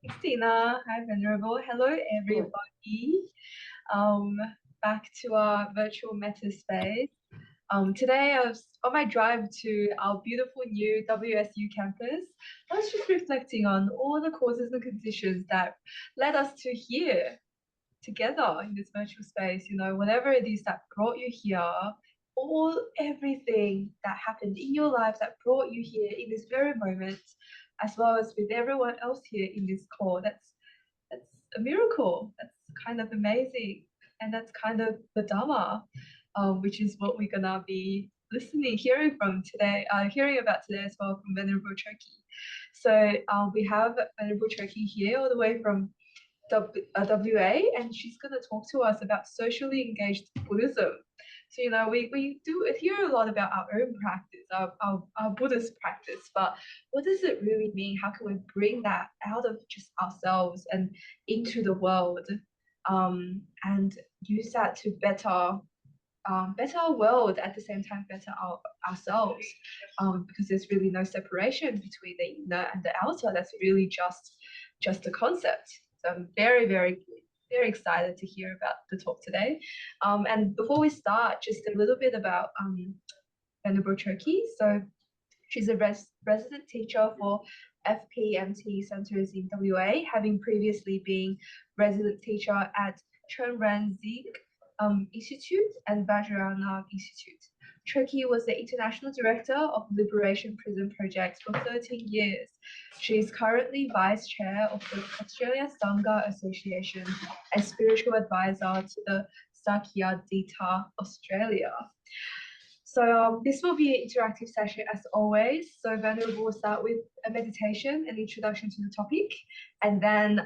Thanks, Tina. Hi, Venerable. Hello, everybody. Back to our virtual meta space. Today I was on my drive to our beautiful new WSU campus. I was just reflecting on all the causes and conditions that led us to here together in this virtual space. You know, whatever it is that brought you here, everything that happened in your life that brought you here in this very moment, as well as with everyone else here in this call. That's a miracle. That's kind of amazing, and that's kind of the Dharma, which is what we're gonna be hearing about today as well from Venerable Chökyi. So we have Venerable Chökyi here all the way from WA, and she's going to talk to us about socially engaged Buddhism. So, you know, we do hear a lot about our own practice, our Buddhist practice, but what does it really mean? How can we bring that out of just ourselves and into the world, and use that to better our world, at the same time better ourselves, because there's really no separation between the inner and the outer. That's really just a concept. So I'm very, very, very excited to hear about the talk today. And before we start, just a little bit about Venerable Chökyi. So she's a resident teacher for FPMT centers in WA, having previously been resident teacher at Chenrezig Institute and Vajrayana Institute. Chokyi was the International Director of Liberation Prison Project for 13 years. She is currently Vice Chair of the Australian Sangha Association and Spiritual Advisor to the Sakyadhita Australia. So this will be an interactive session as always. So Venerable will start with a meditation and introduction to the topic, and then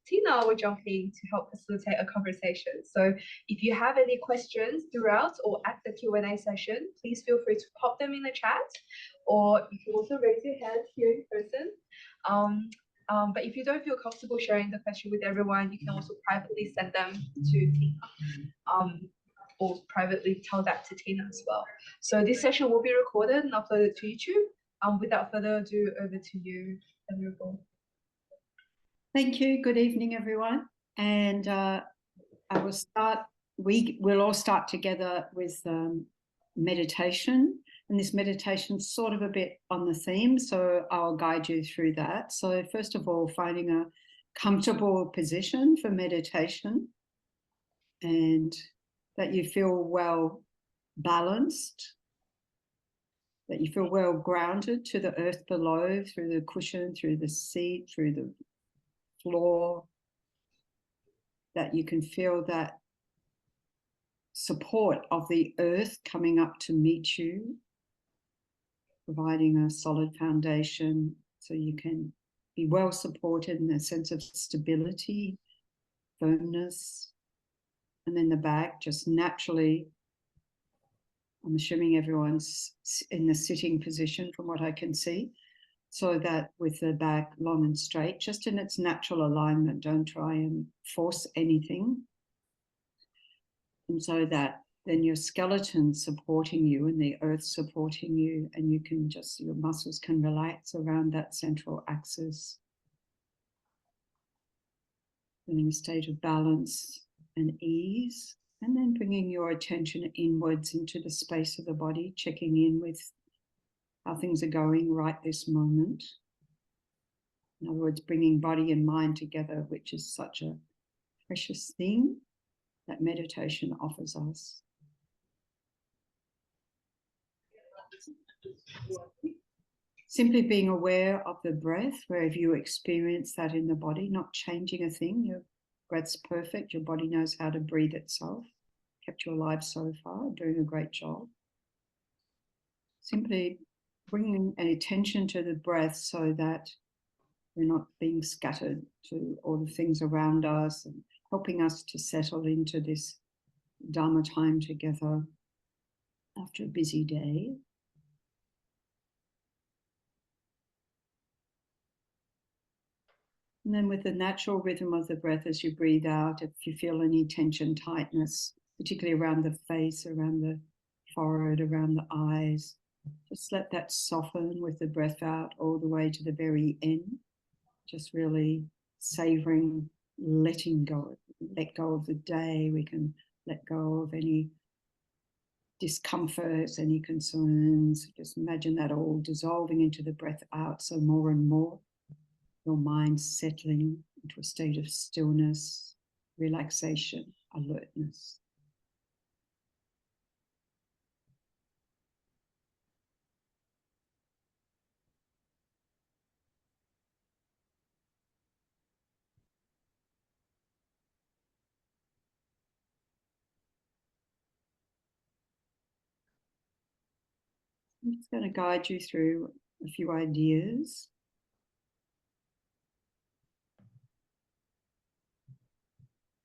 Tina will jump in to help facilitate a conversation. So if you have any questions throughout or at the Q&A session, please feel free to pop them in the chat, or you can also raise your hand here in person. But if you don't feel comfortable sharing the question with everyone, you can also privately send them to Tina. Or privately tell that to Tina as well. So this session will be recorded and uploaded to YouTube. Without further ado, over to you, Venerable. Thank you. Good evening, everyone. And I will start. We will all start together with meditation, and this meditation is sort of a bit on the theme, so I'll guide you through that. So first of all, finding a comfortable position for meditation, and that you feel well balanced, that you feel well grounded to the earth below, through the cushion, through the seat, through the floor, that you can feel that support of the earth coming up to meet you, providing a solid foundation so you can be well supported in a sense of stability, firmness. And then the back, just naturally, I'm assuming everyone's in the sitting position from what I can see, so that with the back long and straight, just in its natural alignment, don't try and force anything. And so that then your skeleton supporting you and the earth supporting you, and you can just, your muscles can relax around that central axis. Feeling a state of balance and ease, and then bringing your attention inwards into the space of the body, checking in with how things are going right this moment. In other words, bringing body and mind together, which is such a precious thing that meditation offers us. Simply being aware of the breath, wherever you experience that in the body, not changing a thing. Your breath's perfect. Your body knows how to breathe itself. Kept you alive so far, doing a great job. Simply bringing an attention to the breath so that we're not being scattered to all the things around us, and helping us to settle into this Dharma time together after a busy day. And then with the natural rhythm of the breath as you breathe out, if you feel any tension, tightness, particularly around the face, around the forehead, around the eyes, just let that soften with the breath out all the way to the very end. Just really savoring, letting go, let go of the day. We can let go of any discomforts, any concerns. Just imagine that all dissolving into the breath out. So more and more, your mind settling into a state of stillness, relaxation, alertness. I'm just going to guide you through a few ideas.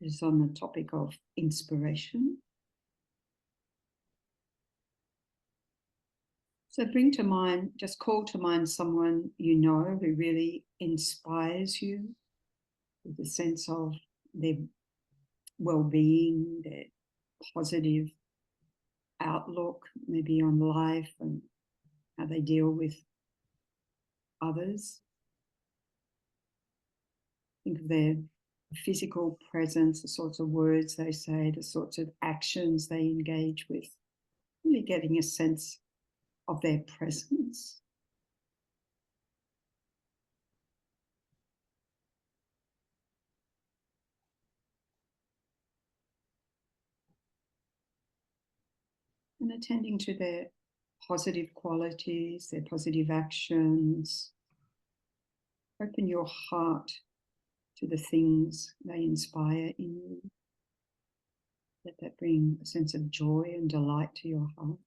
It's on the topic of inspiration. So bring to mind, just call to mind someone you know who really inspires you with a sense of their well-being, their positive outlook, maybe on life and how they deal with others. Think of their physical presence, the sorts of words they say, the sorts of actions they engage with, really getting a sense of their presence. And attending to their positive qualities, their positive actions. Open your heart to the things they inspire in you. Let that bring a sense of joy and delight to your heart.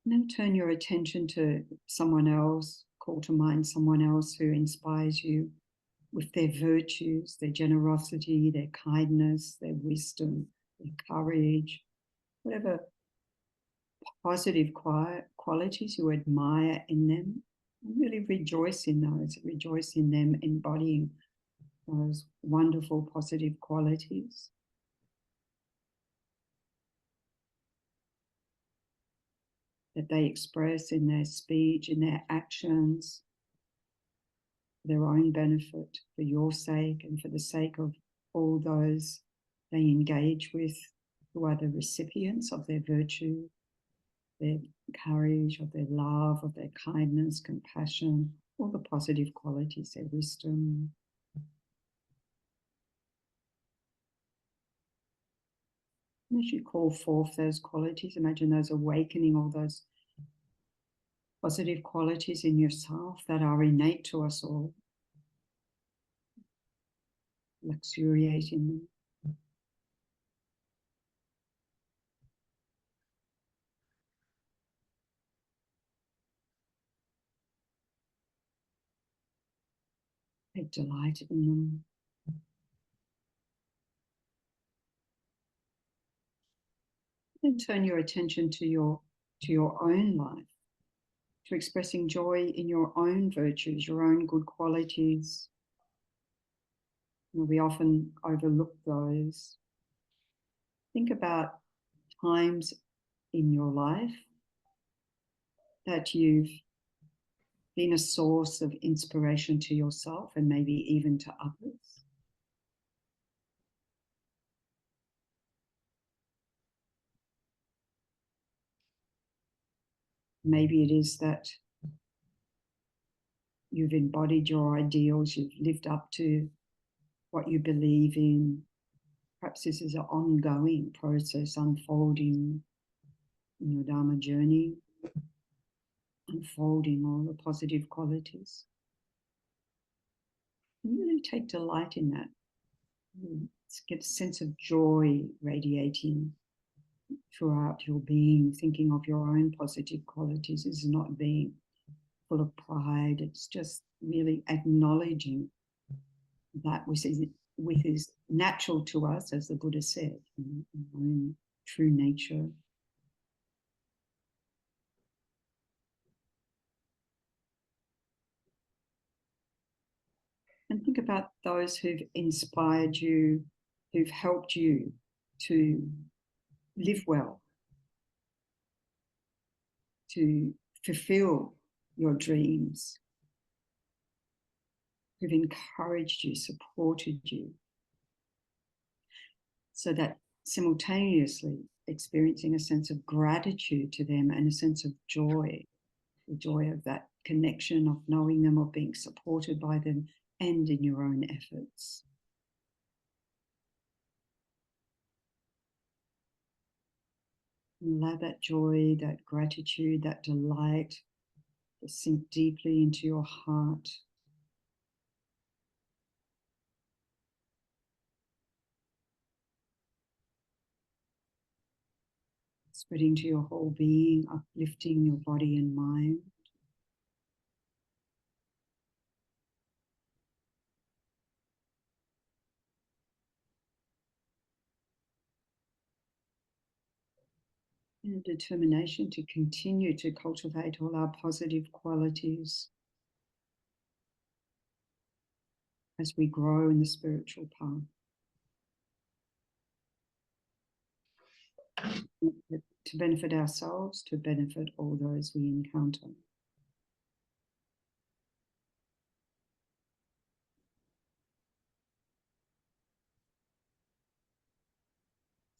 Now turn your attention to someone else, call to mind someone else who inspires you with their virtues, their generosity, their kindness, their wisdom, their courage, whatever positive qualities you admire in them. Really rejoice in those, rejoice in them embodying those wonderful positive qualities. That they express in their speech, in their actions, for their own benefit, for your sake and for the sake of all those they engage with who are the recipients of their virtue, their courage, of their love, of their kindness, compassion, all the positive qualities, their wisdom. And as you call forth those qualities, imagine those awakening all those positive qualities in yourself that are innate to us all, luxuriating them. Take delight in them. Then turn your attention to your own life, to expressing joy in your own virtues, your own good qualities. We often overlook those. Think about times in your life that you've been a source of inspiration to yourself and maybe even to others. Maybe it is that you've embodied your ideals, you've lived up to what you believe in. Perhaps this is an ongoing process unfolding in your Dharma journey, unfolding all the positive qualities. And really take delight in that. Get a sense of joy radiating throughout your being, thinking of your own positive qualities is not being full of pride. It's just really acknowledging that which is natural to us, as the Buddha said, our own true nature. And think about those who've inspired you, who've helped you to live well, to fulfill your dreams, who've encouraged you, supported you, so that simultaneously experiencing a sense of gratitude to them and a sense of joy, the joy of that connection, of knowing them, of being supported by them, and in your own efforts. Allow that joy, that gratitude, that delight to sink deeply into your heart. Spreading to your whole being, uplifting your body and mind. And a determination to continue to cultivate all our positive qualities as we grow in the spiritual path. To benefit ourselves, to benefit all those we encounter.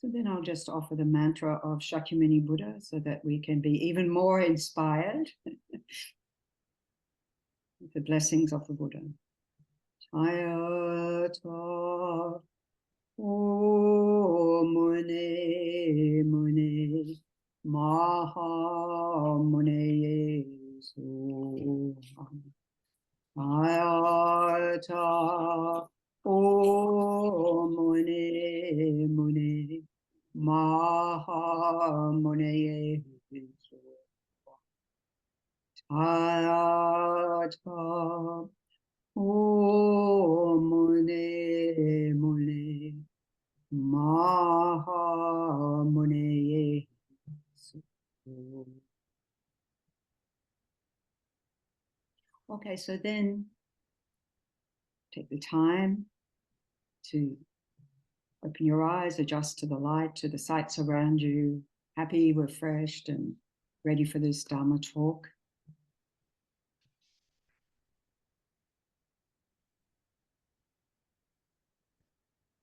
So then I'll just offer the mantra of Shakyamuni Buddha so that we can be even more inspired with the blessings of the Buddha. Chayata O Mune Mune Maha Mune Yesu Chayata O Mune Mune Maha Mune Yesu Chayata O Mune Mune Maha Mune Yesu. Okay, so then take the time to open your eyes, adjust to the light, to the sights around you, happy, refreshed, and ready for this Dharma talk.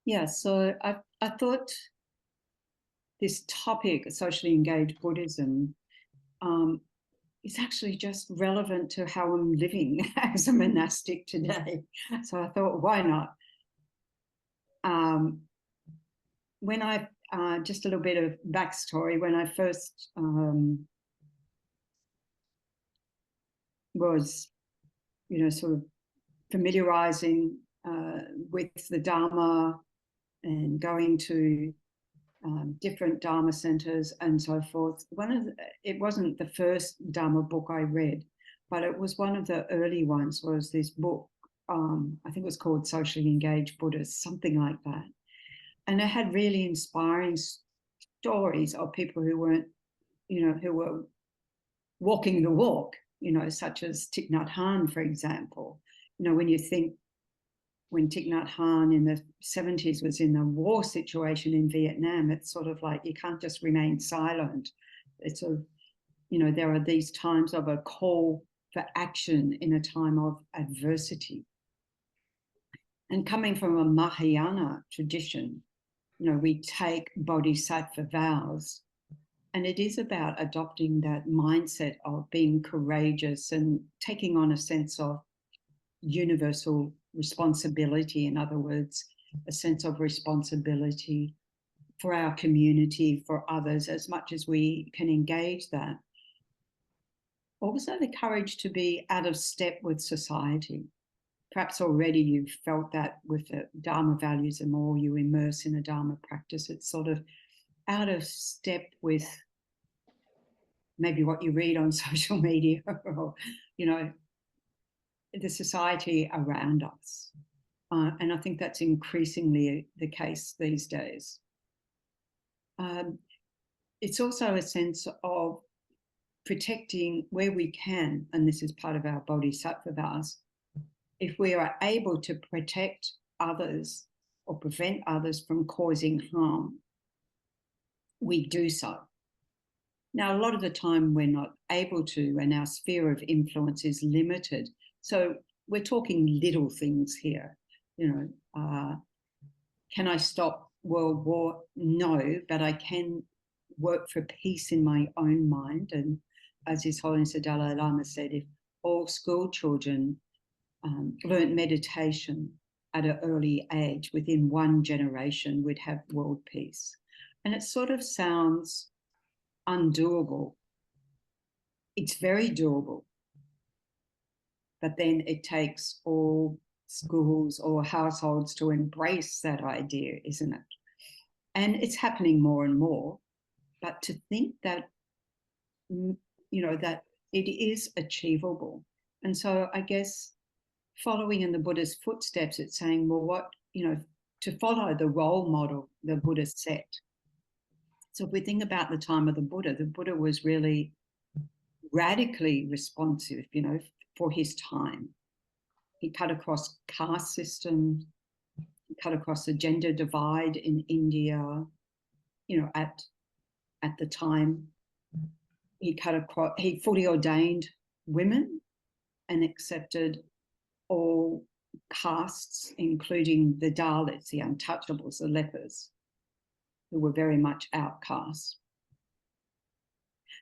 Yeah, so I thought this topic, socially engaged Buddhism, is actually just relevant to how I'm living as a monastic today. So I thought, why not? When I, just a little bit of backstory, when I first was, sort of familiarizing with the Dharma and going to different Dharma centers and so forth. It wasn't the first Dharma book I read, but it was one of the early ones, was this book, I think it was called Socially Engaged Buddhists, something like that. And it had really inspiring stories of people who weren't, who were walking the walk, such as Thich Nhat Hanh, for example. When you think, when Thich Nhat Hanh in the 70s was in a war situation in Vietnam, it's sort of like you can't just remain silent. It's sort of, there are these times of a call for action in a time of adversity. And coming from a Mahayana tradition, we take bodhisattva vows, and it is about adopting that mindset of being courageous and taking on a sense of universal responsibility. In other words, a sense of responsibility for our community, for others, as much as we can engage that. Also the courage to be out of step with society. Perhaps already you've felt that with the Dharma values, the more you immerse in a Dharma practice, it's sort of out of step with maybe what you read on social media or, the society around us. And I think that's increasingly the case these days. It's also a sense of protecting where we can, and this is part of our bodhisattva vows, if we are able to protect others or prevent others from causing harm, we do so. Now, a lot of the time we're not able to, and our sphere of influence is limited. So we're talking little things here. You know, can I stop world war? No, but I can work for peace in my own mind. And as His Holiness the Dalai Lama said, if all school children learned meditation at an early age, within one generation, we'd have world peace. And it sort of sounds undoable. It's very doable. But then it takes all schools or households to embrace that idea, isn't it? And it's happening more and more. But to think that, you know, that it is achievable. And so I guess following in the Buddha's footsteps, it's saying, well, what, you know, to follow the role model the Buddha set. So if we think about the time of the Buddha was really radically responsive, you know, for his time. He cut across caste systems, he cut across the gender divide in India, you know, at the time. He cut across, he fully ordained women and accepted all castes, including the Dalits, the untouchables, the lepers, who were very much outcast.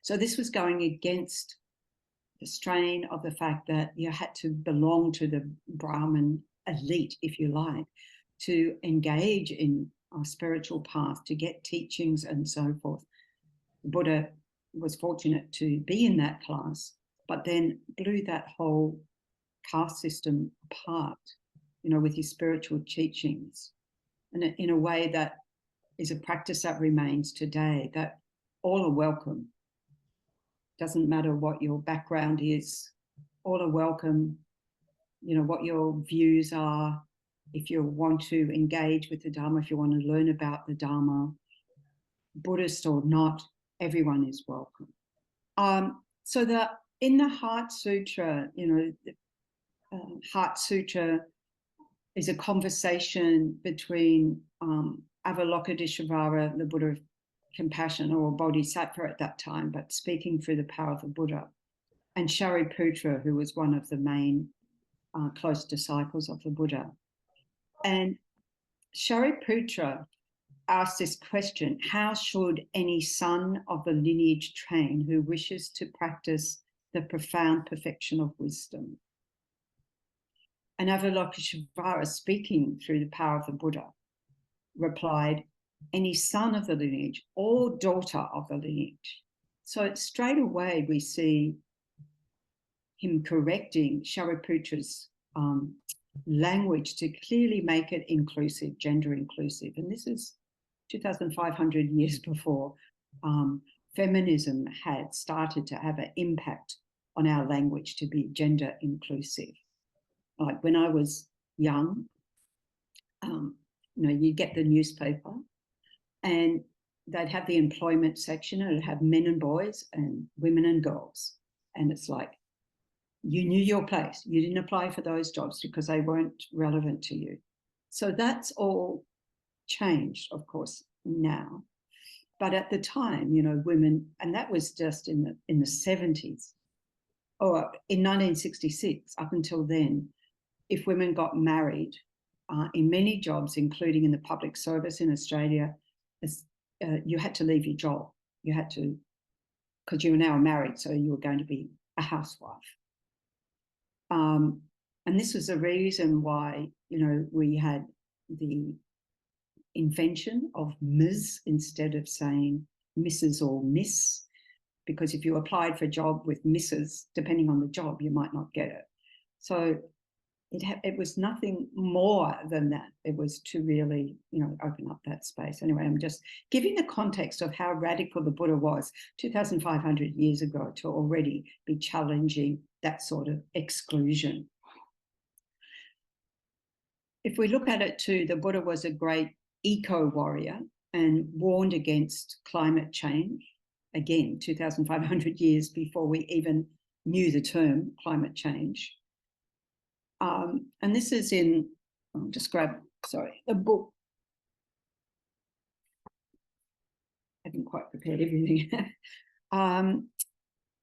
So this was going against the strain of the fact that you had to belong to the Brahmin elite, if you like, to engage in a spiritual path, to get teachings and so forth. The Buddha was fortunate to be in that class, but then blew that whole caste system apart, you know, with his spiritual teachings. And in a way that is a practice that remains today, that all are welcome. Doesn't matter what your background is, all are welcome, you know, what your views are. If you want to engage with the Dharma, if you want to learn about the Dharma, Buddhist or not, everyone is welcome. So that in the Heart Sutra, you know, the Heart Sutra is a conversation between Avalokiteshvara, the Buddha of compassion, or Bodhisattva at that time, but speaking through the power of the Buddha, and Shariputra, who was one of the main close disciples of the Buddha. And Shariputra asked this question: how should any son of the lineage train who wishes to practice the profound perfection of wisdom? And Avalokiteshvara, speaking through the power of the Buddha, replied, any son of the lineage or daughter of the lineage. So straight away we see him correcting Shariputra's language to clearly make it inclusive, gender inclusive. And this is 2,500 years before feminism had started to have an impact on our language to be gender inclusive. Like when I was young, you know, you get the newspaper and they'd have the employment section, and it'd have men and boys and women and girls. And it's like, you knew your place. You didn't apply for those jobs because they weren't relevant to you. So that's all changed, of course, now. But at the time, you know, women, and that was just in the 70s, or in 1966, up until then, if women got married in many jobs, including in the public service in Australia, you had to leave your job. You had to, because you were now married, so you were going to be a housewife. And this was the reason why, you know, we had the invention of Ms. instead of saying Mrs. or Miss, because if you applied for a job with Mrs., depending on the job, you might not get it. So it was nothing more than that. It was to really, you know, open up that space. Anyway, I'm just giving the context of how radical the Buddha was 2,500 years ago to already be challenging that sort of exclusion. If we look at it too, the Buddha was a great eco-warrior and warned against climate change. Again, 2,500 years before we even knew the term climate change. And this is in, I'll just grab, sorry, the book. I haven't quite prepared everything.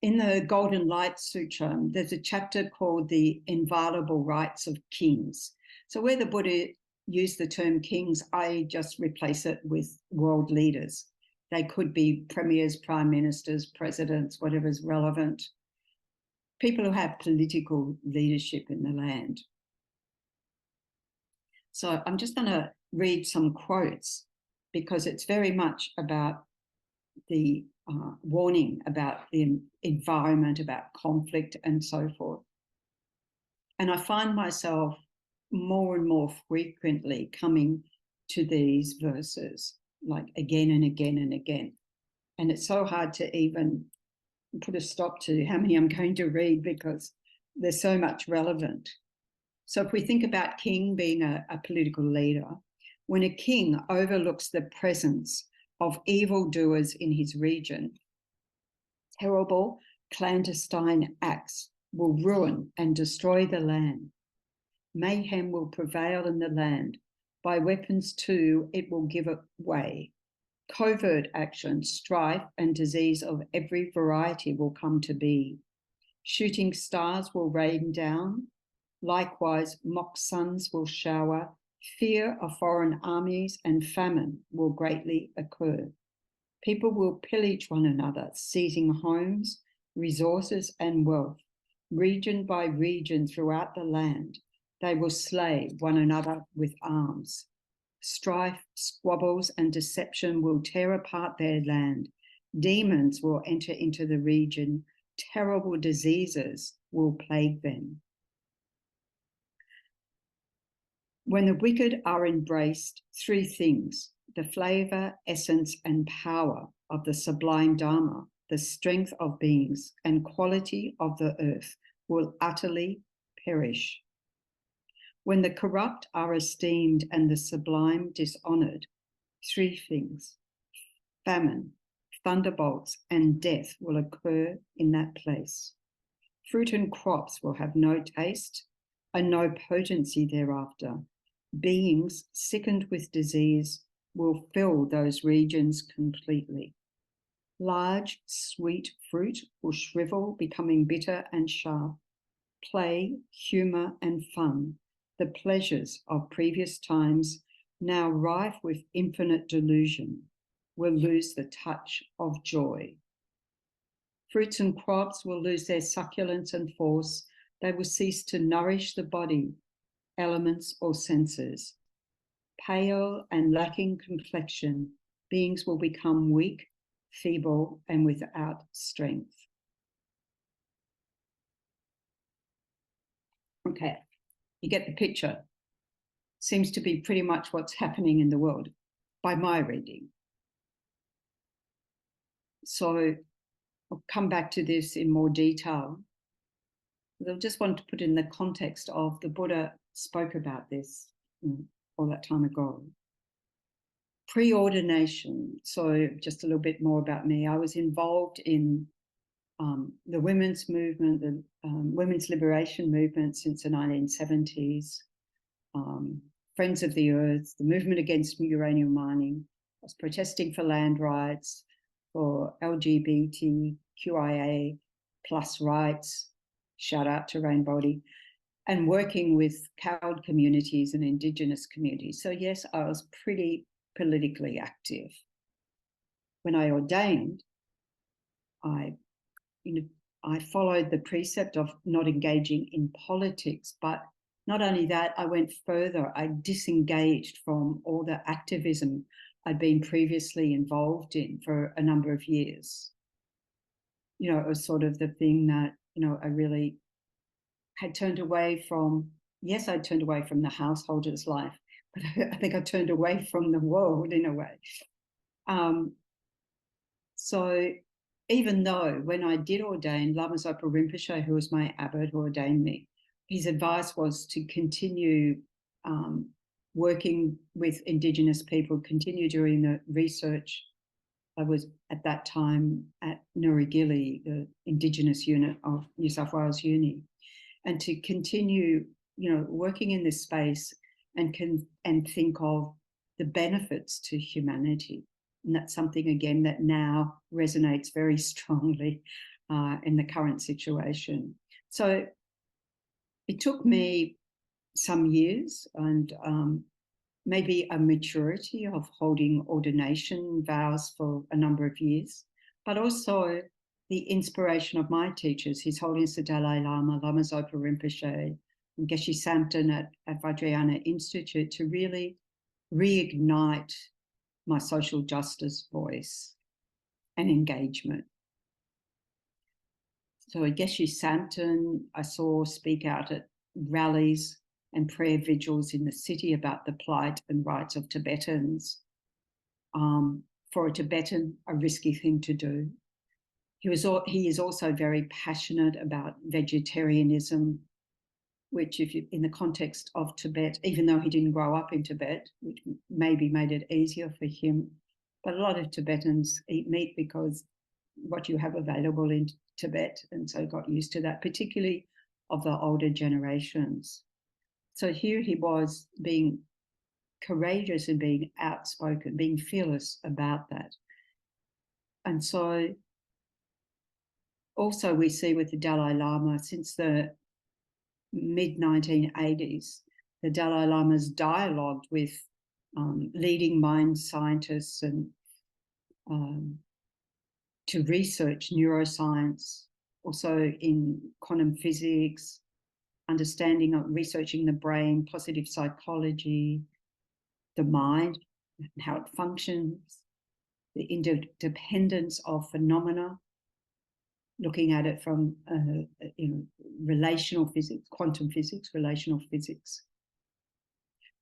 In the Golden Light Sutra, there's a chapter called the Inviolable Rights of Kings. So where the Buddha used the term kings, I just replace it with world leaders. They could be premiers, prime ministers, presidents, whatever's relevant. People who have political leadership in the land. So I'm just going to read some quotes because it's very much about the warning about the environment, about conflict and so forth. And I find myself more and more frequently coming to these verses, like again and again and again. And it's so hard to even put a stop to how many I'm going to read because there's so much relevant. So if we think about king being a political leader, when a king overlooks the presence of evildoers in his region, terrible clandestine acts will ruin and destroy the land. Mayhem will prevail in the land. By weapons too, it will give way. Covert action, strife, and disease of every variety will come to be. Shooting stars will rain down. Likewise, mock suns will shower. Fear of foreign armies and famine will greatly occur. People will pillage one another, seizing homes, resources, and wealth. Region by region throughout the land, they will slay one another with arms. Strife, squabbles, and deception will tear apart their land. Demons will enter into the region. Terrible diseases will plague them. When the wicked are embraced, three things, the flavour, essence, and power of the sublime Dharma, the strength of beings, and quality of the earth will utterly perish. When the corrupt are esteemed and the sublime dishonoured, three things, famine, thunderbolts, and death will occur in that place. Fruit and crops will have no taste and no potency thereafter. Beings sickened with disease will fill those regions completely. Large, sweet fruit will shrivel, becoming bitter and sharp. Play, humour, and fun, the pleasures of previous times, now rife with infinite delusion, will lose the touch of joy. Fruits and crops will lose their succulence and force. They will cease to nourish the body, elements, or senses. Pale and lacking complexion, beings will become weak, feeble, and without strength. Okay, you get the picture. Seems to be pretty much what's happening in the world by my reading. So I'll come back to this in more detail. I just want to put in the context of the Buddha spoke about this all that time ago. Pre-ordination, so just a little bit more about me. I was involved in the women's movement, the women's liberation movement since the 1970s, Friends of the Earth, the movement against uranium mining. I was protesting for land rights, for LGBTQIA plus rights, shout out to Rainbody, and working with cowed communities and Indigenous communities. So yes, I was pretty politically active. When I ordained, I followed the precept of not engaging in politics, but not only that, I went further. I disengaged from all the activism I'd been previously involved in for a number of years. You know, it was sort of the thing that, you know, I really had turned away from. Yes, I turned away from the householder's life, but I think I turned away from the world in a way. So even though when I did ordain, Lama Zopa Rinpoche, who was my abbot who ordained me, his advice was to continue working with Indigenous people, continue doing the research. I was at that time at Nurigili, the Indigenous unit of New South Wales Uni, and to continue working in this space and think of the benefits to humanity. And that's something, again, that now resonates very strongly in the current situation. So it took me some years and maybe a maturity of holding ordination vows for a number of years, but also the inspiration of my teachers, His Holiness the Dalai Lama, Lama Zopa Rinpoche, and Geshe Samten at Vajrayana Institute, to really reignite my social justice voice and engagement. So Geshe Samten I saw speak out at rallies and prayer vigils in the city about the plight and rights of Tibetans. For a Tibetan, a risky thing to do. He is also very passionate about vegetarianism, which, in the context of Tibet, even though he didn't grow up in Tibet, which maybe made it easier for him, but a lot of Tibetans eat meat because what you have available in Tibet, and so got used to that, particularly of the older generations. So here he was, being courageous and being outspoken, being fearless about that. And so also we see with the Dalai Lama, since the mid-1980s, the Dalai Lama's dialogued with leading mind scientists and to research neuroscience, also in quantum physics, understanding of researching the brain, positive psychology, the mind, how it functions, the interdependence of phenomena, looking at it from relational physics, quantum physics, relational physics.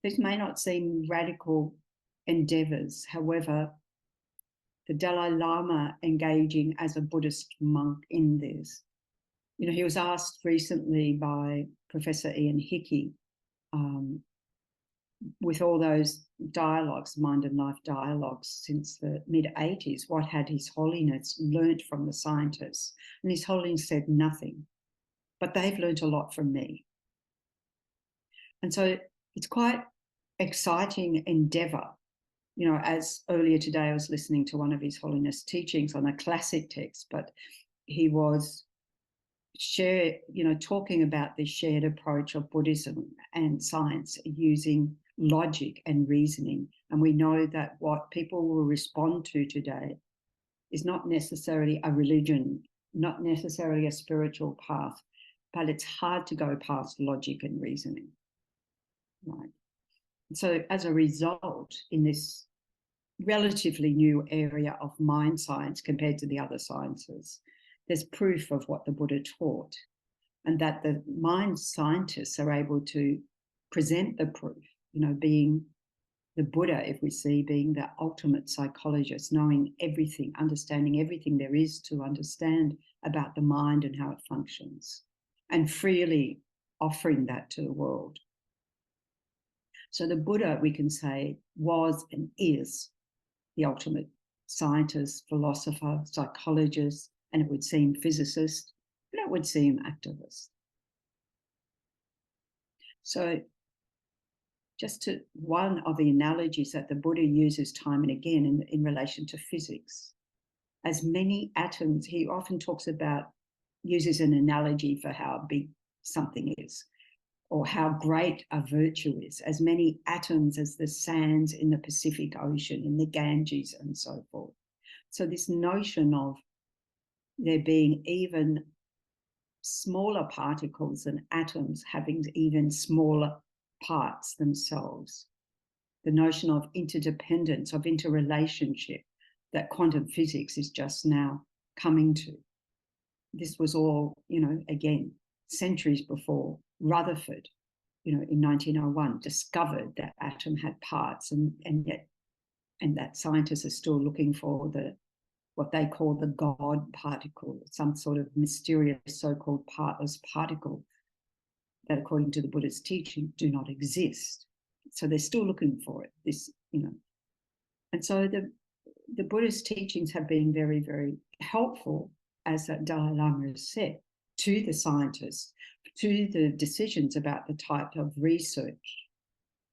This may not seem radical endeavors. However, the Dalai Lama engaging as a Buddhist monk in this, he was asked recently by Professor Ian Hickey, with all those dialogues, mind and life dialogues since the mid-80s, what had His Holiness learnt from the scientists? And His Holiness said nothing, but they've learnt a lot from me. And so it's quite exciting endeavour. As earlier today, I was listening to one of His Holiness teachings on a classic text, but he was talking about the shared approach of Buddhism and science using logic and reasoning. And we know that what people will respond to today is not necessarily a religion, not necessarily a spiritual path, but it's hard to go past logic and reasoning, right? So as a result, in this relatively new area of mind science compared to the other sciences, there's proof of what the Buddha taught, and that the mind scientists are able to present the proof, being the Buddha, if we see, being the ultimate psychologist, knowing everything, understanding everything there is to understand about the mind and how it functions, and freely offering that to the world. So the Buddha, we can say, was and is the ultimate scientist, philosopher, psychologist, and it would seem physicist, and it would seem activist. So just one of the analogies that the Buddha uses time and again in relation to physics, as many atoms, he often uses an analogy for how big something is, or how great a virtue is, as many atoms as the sands in the Pacific Ocean, in the Ganges, and so forth. So this notion of there being even smaller particles than atoms having even smaller parts themselves, the notion of interdependence, of interrelationship that quantum physics is just now coming to. This was all, again, centuries before Rutherford, in 1901, discovered that atom had parts, and that scientists are still looking for what they call the God particle, some sort of mysterious so-called partless particle that, according to the Buddha's teaching, do not exist. So they're still looking for it. And so the Buddhist teachings have been very, very helpful, as that Dalai Lama has said, to the scientists to the decisions about the type of research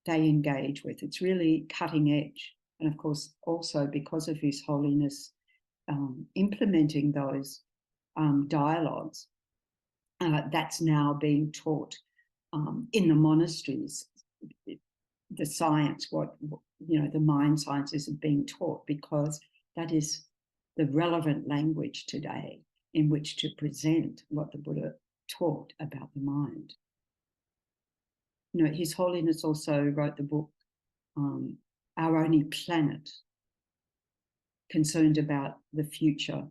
they engage with. It's really cutting edge. And of course, also because of His Holiness implementing those dialogues, that's now being taught in the monasteries. The science, the mind sciences are being taught, because that is the relevant language today in which to present what the Buddha taught about the mind. His Holiness also wrote the book, Our Only Planet, concerned about the future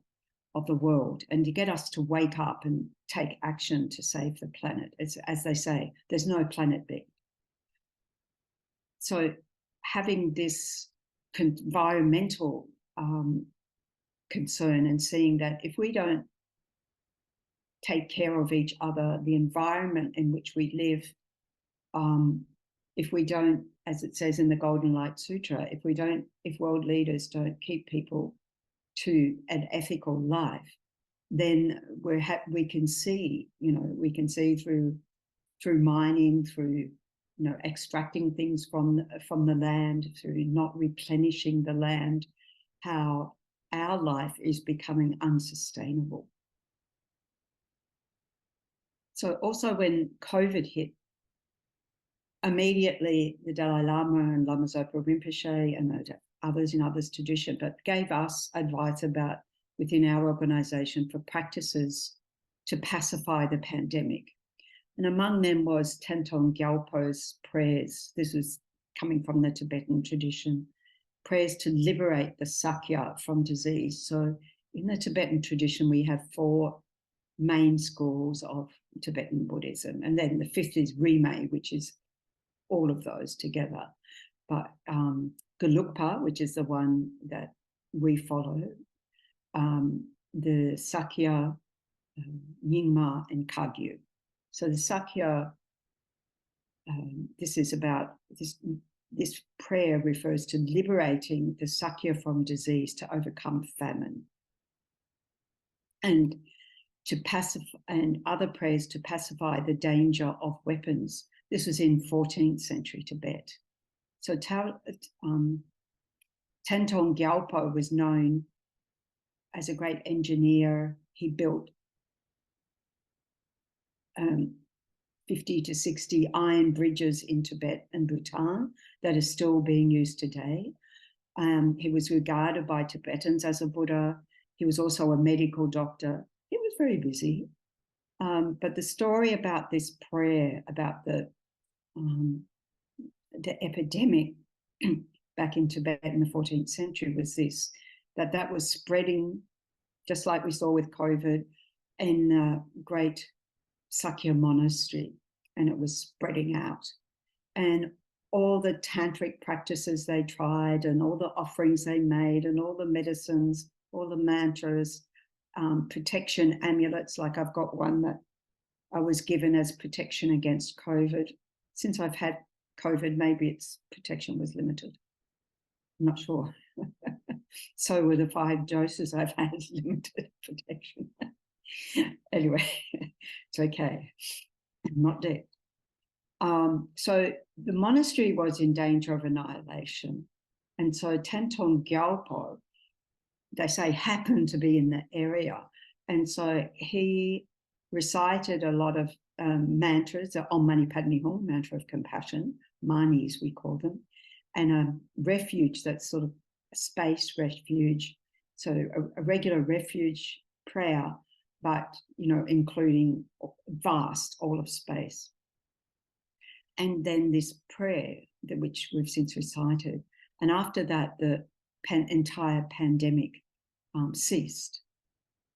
of the world, and to get us to wake up and take action to save the planet. As they say, there's no planet B. So having this environmental concern, and seeing that if we don't take care of each other, the environment in which we live, if we don't, as it says in the Golden Light Sutra, if world leaders don't keep people to an ethical life, then we can see through mining, through extracting things from the land, through not replenishing the land, how our life is becoming unsustainable. So also when COVID hit, immediately the Dalai Lama and Lama Zopa Rinpoche and others in others' tradition, but gave us advice about, within our organisation, for practices to pacify the pandemic. And among them was Thubten Gyalpo's prayers. This was coming from the Tibetan tradition, prayers to liberate the Sakya from disease. So in the Tibetan tradition, we have 4 main schools of Tibetan Buddhism. And then the 5th is Rimé, which is all of those together. But Gelugpa, which is the one that we follow, the Sakya, Nyingma, and Kagyu. So the Sakya, this prayer refers to liberating the Sakya from disease to overcome famine, and other prayers to pacify the danger of weapons. This was in 14th century Tibet. So Thubten Gyalpo was known as a great engineer. He built 50 to 60 iron bridges in Tibet and Bhutan that are still being used today. He was regarded by Tibetans as a Buddha. He was also a medical doctor. He was very busy. But the story about this prayer, about the epidemic back in Tibet in the 14th century, was this, that was spreading, just like we saw with COVID, in a great Sakya monastery, and it was spreading out. And all the tantric practices they tried, and all the offerings they made, and all the medicines, all the mantras, protection amulets, like I've got one that I was given as protection against COVID. Since I've had COVID, maybe its protection was limited. I'm not sure. So were the 5 doses I've had, limited protection. Anyway, it's okay. I'm not dead. So the monastery was in danger of annihilation. And so Thubten Gyalpo, they say, happened to be in the area. And so he recited a lot of mantras, the Om Mani Padme Hum, mantra of compassion, manis we call them, and a refuge that's sort of a space refuge, so a regular refuge prayer, but including vast, all of space. And then this prayer, which we've since recited, and after that the entire pandemic ceased,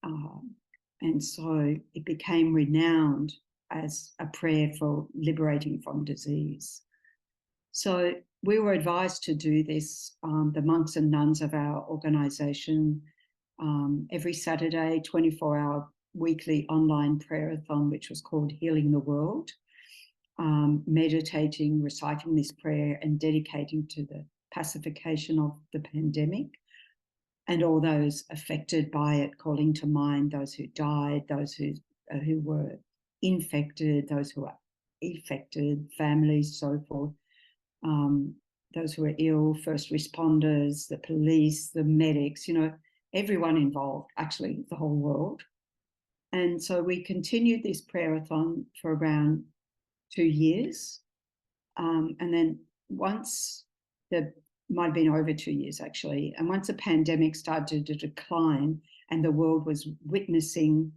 and so it became renowned as a prayer for liberating from disease. So we were advised to do this, the monks and nuns of our organisation, every Saturday, 24-hour weekly online prayer-a-thon, which was called Healing the World, meditating, reciting this prayer and dedicating to the pacification of the pandemic and all those affected by it, calling to mind those who died, those who were infected, those who are affected, families, so forth, those who are ill, first responders, the police, the medics, everyone involved, actually, the whole world. And so we continued this prayer-a-thon for around 2 years. And then once might have been over 2 years, actually. And once the pandemic started to decline and the world was witnessing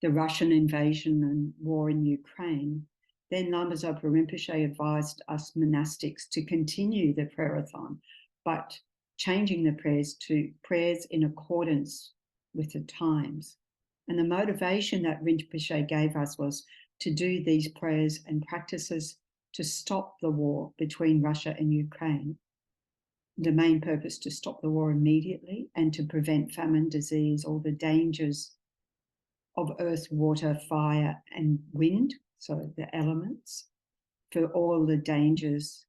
the Russian invasion and war in Ukraine, then Lama Zopa Rinpoche advised us monastics to continue the prayer-a-thon, but changing the prayers to prayers in accordance with the times. And the motivation that Rinpoche gave us was to do these prayers and practices to stop the war between Russia and Ukraine. The main purpose to stop the war immediately and to prevent famine, disease, all the dangers of earth, water, fire, and wind, so the elements, for all the dangers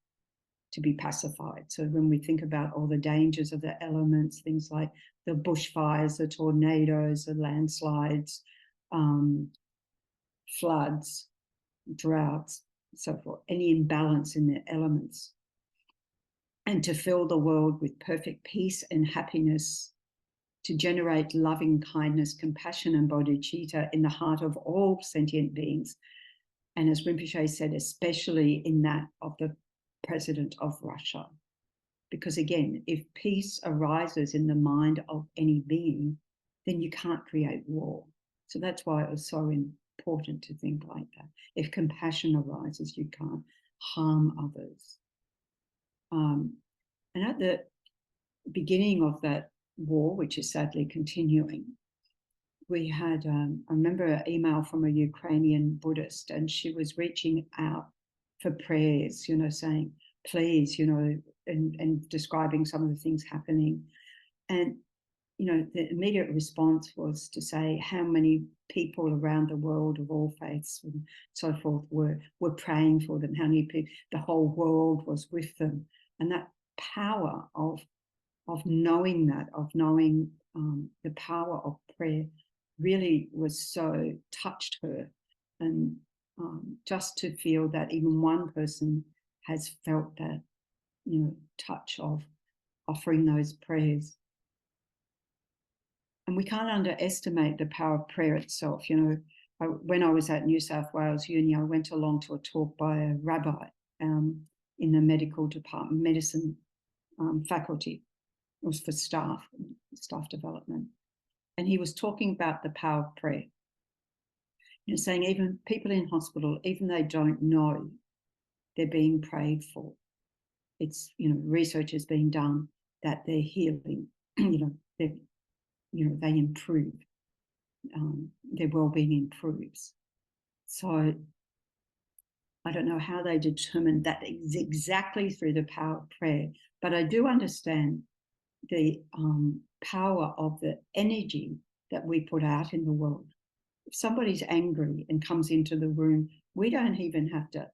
to be pacified. So when we think about all the dangers of the elements, things like the bushfires, the tornadoes, the landslides, floods, droughts, so forth, any imbalance in the elements, and to fill the world with perfect peace and happiness, to generate loving kindness, compassion, and bodhicitta in the heart of all sentient beings. And as Rinpoche said, especially in that of the president of Russia. Because again, if peace arises in the mind of any being, then you can't create war. So that's why it was so important to think like that. If compassion arises, you can't harm others. And at the beginning of that war, which is sadly continuing, we had, I remember an email from a Ukrainian Buddhist, and she was reaching out for prayers, saying, please, and describing some of the things happening. And, the immediate response was to say how many people around the world of all faiths and so forth were praying for them, how many people, the whole world was with them. And that power of knowing that, of knowing the power of prayer really was so touched her. And just to feel that even one person has felt that, touch of offering those prayers. And we can't underestimate the power of prayer itself. When I was at New South Wales Uni, I went along to a talk by a rabbi in the medical department, medicine faculty. It was for staff development. And he was talking about the power of prayer. Saying even people in hospital, even they don't know, they're being prayed for. It's, research is being done that they're healing, they improve, their well-being improves. So I don't know how they determined that exactly through the power of prayer, but I do understand the power of the energy that we put out in the world. If somebody's angry and comes into the room, we don't even have to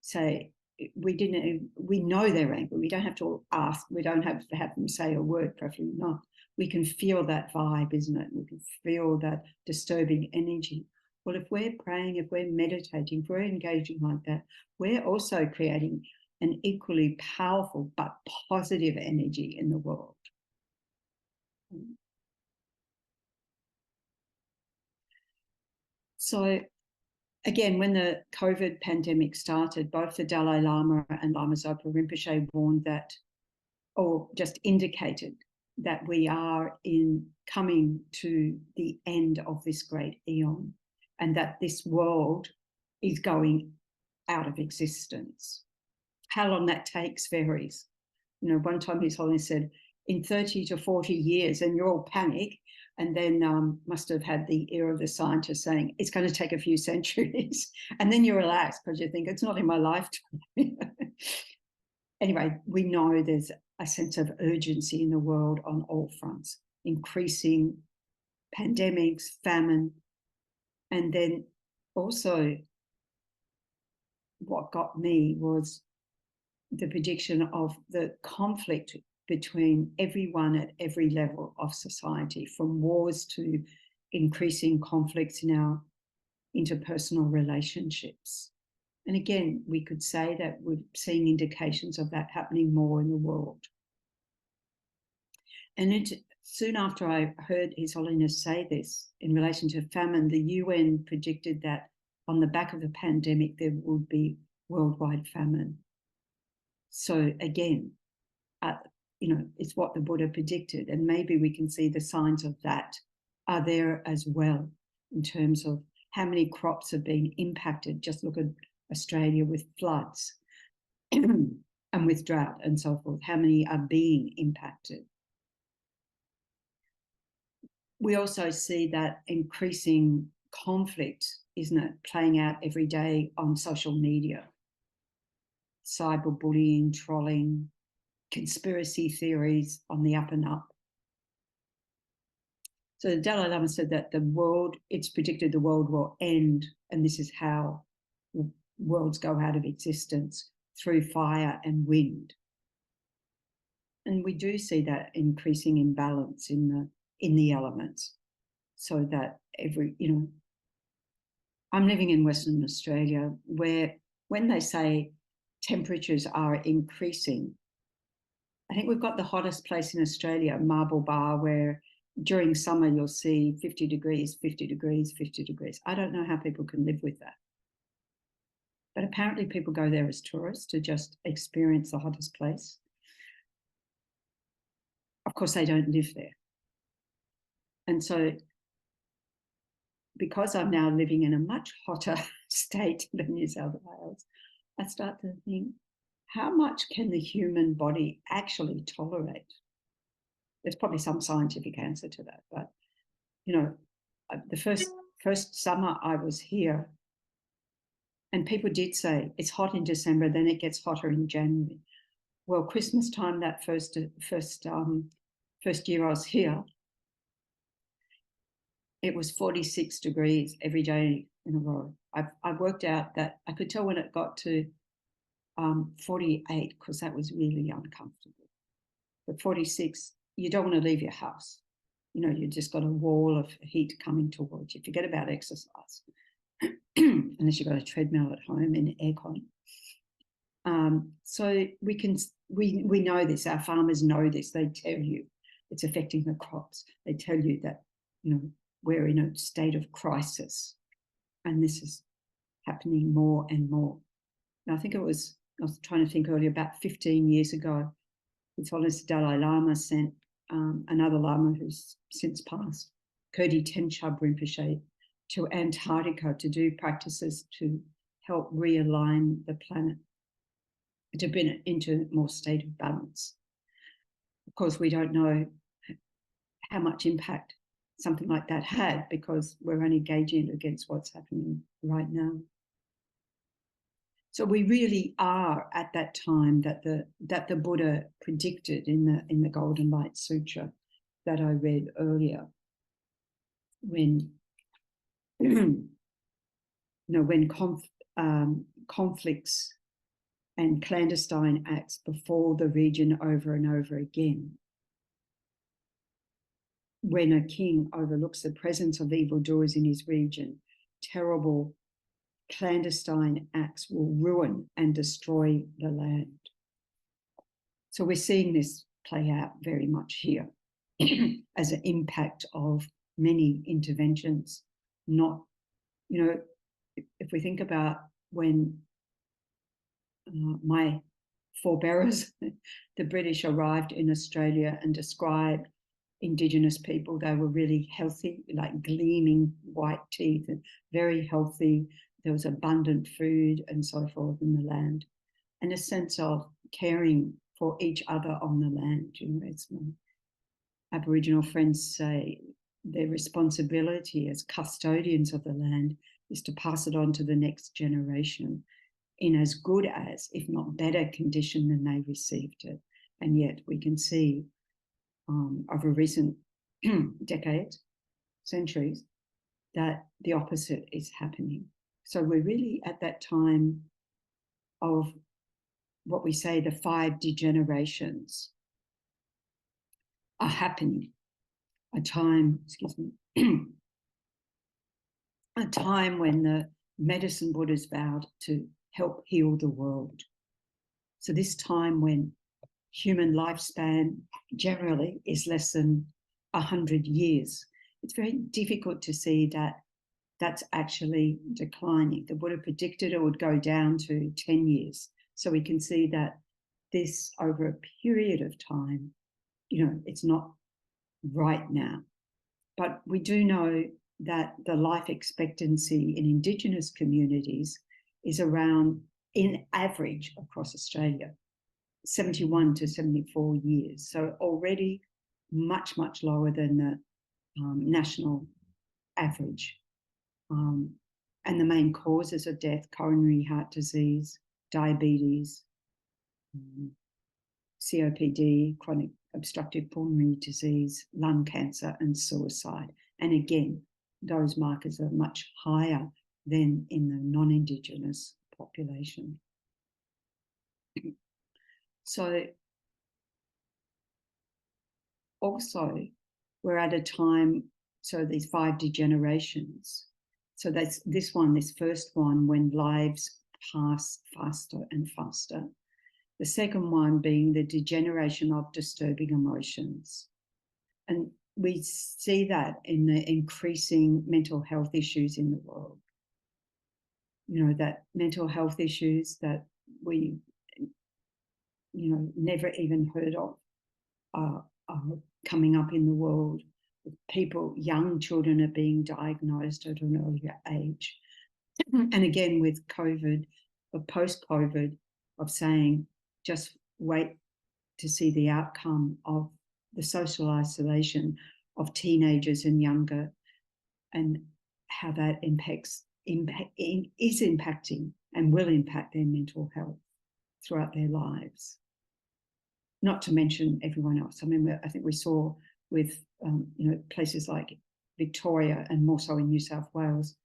say, we know they're angry. We don't have to ask, we don't have to have them say a word, preferably not. We can feel that vibe, isn't it? We can feel that disturbing energy. Well, if we're praying, if we're meditating, if we're engaging like that, we're also creating an equally powerful but positive energy in the world. So again, when the COVID pandemic started, both the Dalai Lama and Lama Zopa Rinpoche warned that, or just indicated that we are coming to the end of this great eon, and that this world is going out of existence. How long that takes varies. One time His Holiness said, in 30 to 40 years, and you're all panic, and then must have had the ear of the scientist saying, it's going to take a few centuries. And then you relax because you think, it's not in my lifetime. Anyway, we know there's a sense of urgency in the world on all fronts, increasing pandemics, famine, and then also what got me was the prediction of the conflict between everyone at every level of society, from wars to increasing conflicts in our interpersonal relationships. And again, we could say that we're seeing indications of that happening more in the world. And soon after I heard His Holiness say this in relation to famine, the UN predicted that on the back of the pandemic, there would be worldwide famine. So again, it's what the Buddha predicted, and maybe we can see the signs of that are there as well in terms of how many crops have been impacted. Just look at Australia with floods and with drought and so forth. How many are being impacted? We also see that increasing conflict, isn't it, playing out every day on social media. Cyberbullying, trolling, conspiracy theories on the up and up. So the Dalai Lama said that it's predicted the world will end, and this is how worlds go out of existence, through fire and wind. And we do see that increasing imbalance in the elements, so that I'm living in Western Australia, where when they say temperatures are increasing, I think we've got the hottest place in Australia, Marble Bar, where during summer you'll see 50 degrees, 50 degrees, 50 degrees. I don't know how people can live with that. But apparently people go there as tourists to just experience the hottest place. Of course, they don't live there. And so because I'm now living in a much hotter state than New South Wales, I start to think, how much can the human body actually tolerate? There's probably some scientific answer to that, but the first summer I was here, and people did say it's hot in December, then it gets hotter in January. Well, Christmas time, that first year I was here, it was 46 degrees every day in a row. I worked out that I could tell when it got to 48, because that was really uncomfortable. But 46, you don't want to leave your house. You've just got a wall of heat coming towards you. Forget about exercise, unless you've got a treadmill at home and aircon. So we know this. Our farmers know this. They tell you it's affecting the crops. They tell you that we're in a state of crisis, and this is happening more and more. And I was trying to think earlier, about 15 years ago, His Holiness Dalai Lama sent another Lama who's since passed, Thubten Chökyi, to Antarctica to do practices to help realign the planet, to bring it into a more state of balance. Of course, we don't know how much impact something like that had, because we're only gauging against what's happening right now. So we really are at that time that the Buddha predicted in the Golden Light Sutra that I read earlier, when conflicts and clandestine acts befall the region over and over again. When a king overlooks the presence of evildoers in his region, terrible clandestine acts will ruin and destroy the land. So we're seeing this play out very much here as an impact of many interventions. Not, if we think about when my forebearers, the British, arrived in Australia and described Indigenous people, they were really healthy, like gleaming white teeth, and very healthy. There was abundant food and so forth in the land, and a sense of caring for each other on the land. As my Aboriginal friends say, their responsibility as custodians of the land is to pass it on to the next generation in as good as, if not better, condition than they received it. And yet we can see over recent decades, centuries, that the opposite is happening. So we're really at that time of what we say the 5 degenerations are happening. A time, a time when the medicine Buddhas vowed to help heal the world. So this time when human lifespan generally is less than 100 years, it's very difficult to see that that's actually declining. The Buddha predicted it would go down to 10 years. So we can see that this, over a period of time, it's not right now. But we do know that the life expectancy in Indigenous communities is around, in average across Australia, 71 to 74 years. So already much, much lower than the national average. And the main causes of death: coronary heart disease, diabetes, COPD, chronic obstructive pulmonary disease, lung cancer, and suicide. And again, those markers are much higher than in the non-Indigenous population. So also, we're at a time, so these 5 degenerations. So that's this first one, when lives pass faster and faster. The second one being the degeneration of disturbing emotions. And we see that in the increasing mental health issues in the world. That mental health issues that we, never even heard of are coming up in the world. People, young children, are being diagnosed at an earlier age. And again, with COVID, or post-COVID, of saying, just wait to see the outcome of the social isolation of teenagers and younger, and how that is impacting and will impact their mental health throughout their lives. Not to mention everyone else. I mean, I think we saw with places like Victoria, and more so in New South Wales,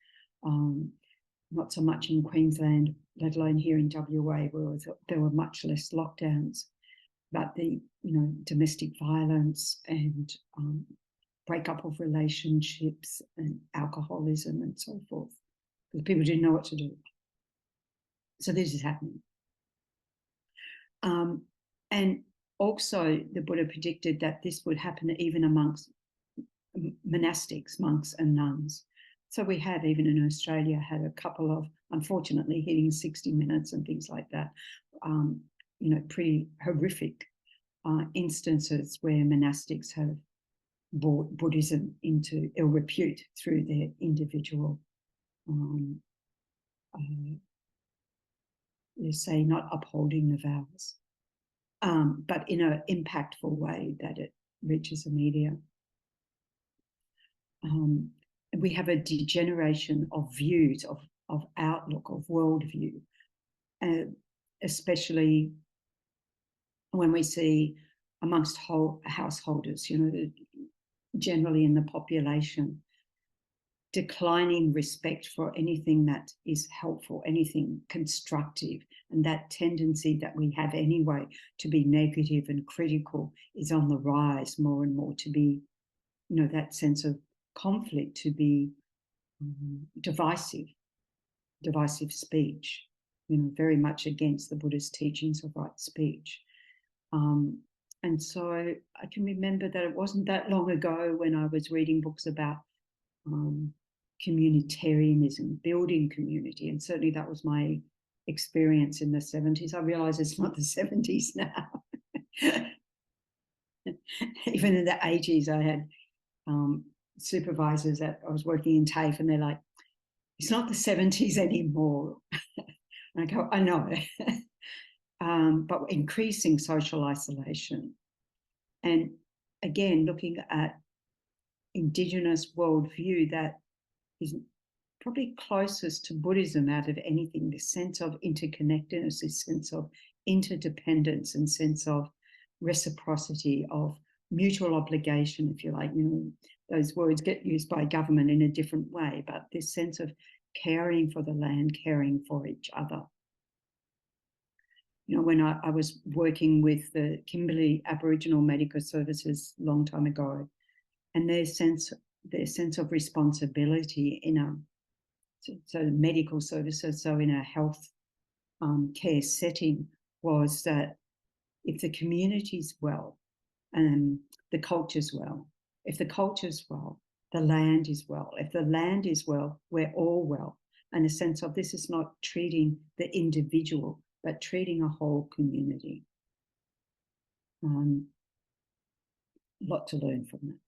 not so much in Queensland, let alone here in WA, where there were much less lockdowns, but the domestic violence and breakup of relationships and alcoholism and so forth, because people didn't know what to do. So this is happening. And also, the Buddha predicted that this would happen even amongst monastics, monks and nuns. So we have, even in Australia, had a couple of, unfortunately, hitting 60 minutes and things like that, pretty horrific instances where monastics have brought Buddhism into ill repute through their individual, say, not upholding the vows, but in an impactful way that it reaches the media. We have a degeneration of views, of outlook, of worldview, especially when we see amongst householders, generally in the population, declining respect for anything that is helpful, anything constructive. And that tendency that we have anyway to be negative and critical is on the rise more and more, to be, that sense of conflict, to be divisive speech, very much against the Buddhist teachings of right speech. And so I can remember that it wasn't that long ago when I was reading books about communitarianism, building community, and certainly that was my experience in the 70s. I realise it's not the 70s now. Even in the 80s, I had supervisors that I was working in TAFE, and they're like, it's not the 70s anymore. And I go, I know. But increasing social isolation. And again, looking at Indigenous worldview that is probably closest to Buddhism out of anything, this sense of interconnectedness, this sense of interdependence and sense of reciprocity, of mutual obligation, if you like. Those words get used by government in a different way, but this sense of caring for the land, caring for each other. When I was working with the Kimberley Aboriginal Medical Services a long time ago, and their sense of responsibility in a so medical services, so in a health care setting, was that if the community's well and the culture's well, if the culture's well, the land is well. If the land is well, we're all well. And a sense of this is not treating the individual, but treating a whole community. Lot to learn from that.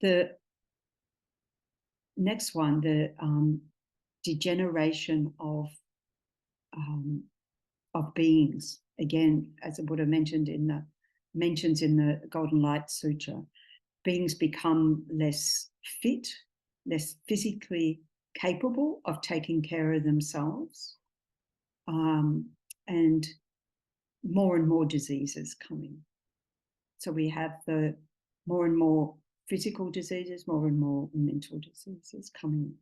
The next one, the degeneration of beings. Again, as the Buddha mentions in the Golden Light Sutra, beings become less fit, less physically capable of taking care of themselves, and more diseases coming. So we have the more and more physical diseases, more and more mental diseases coming.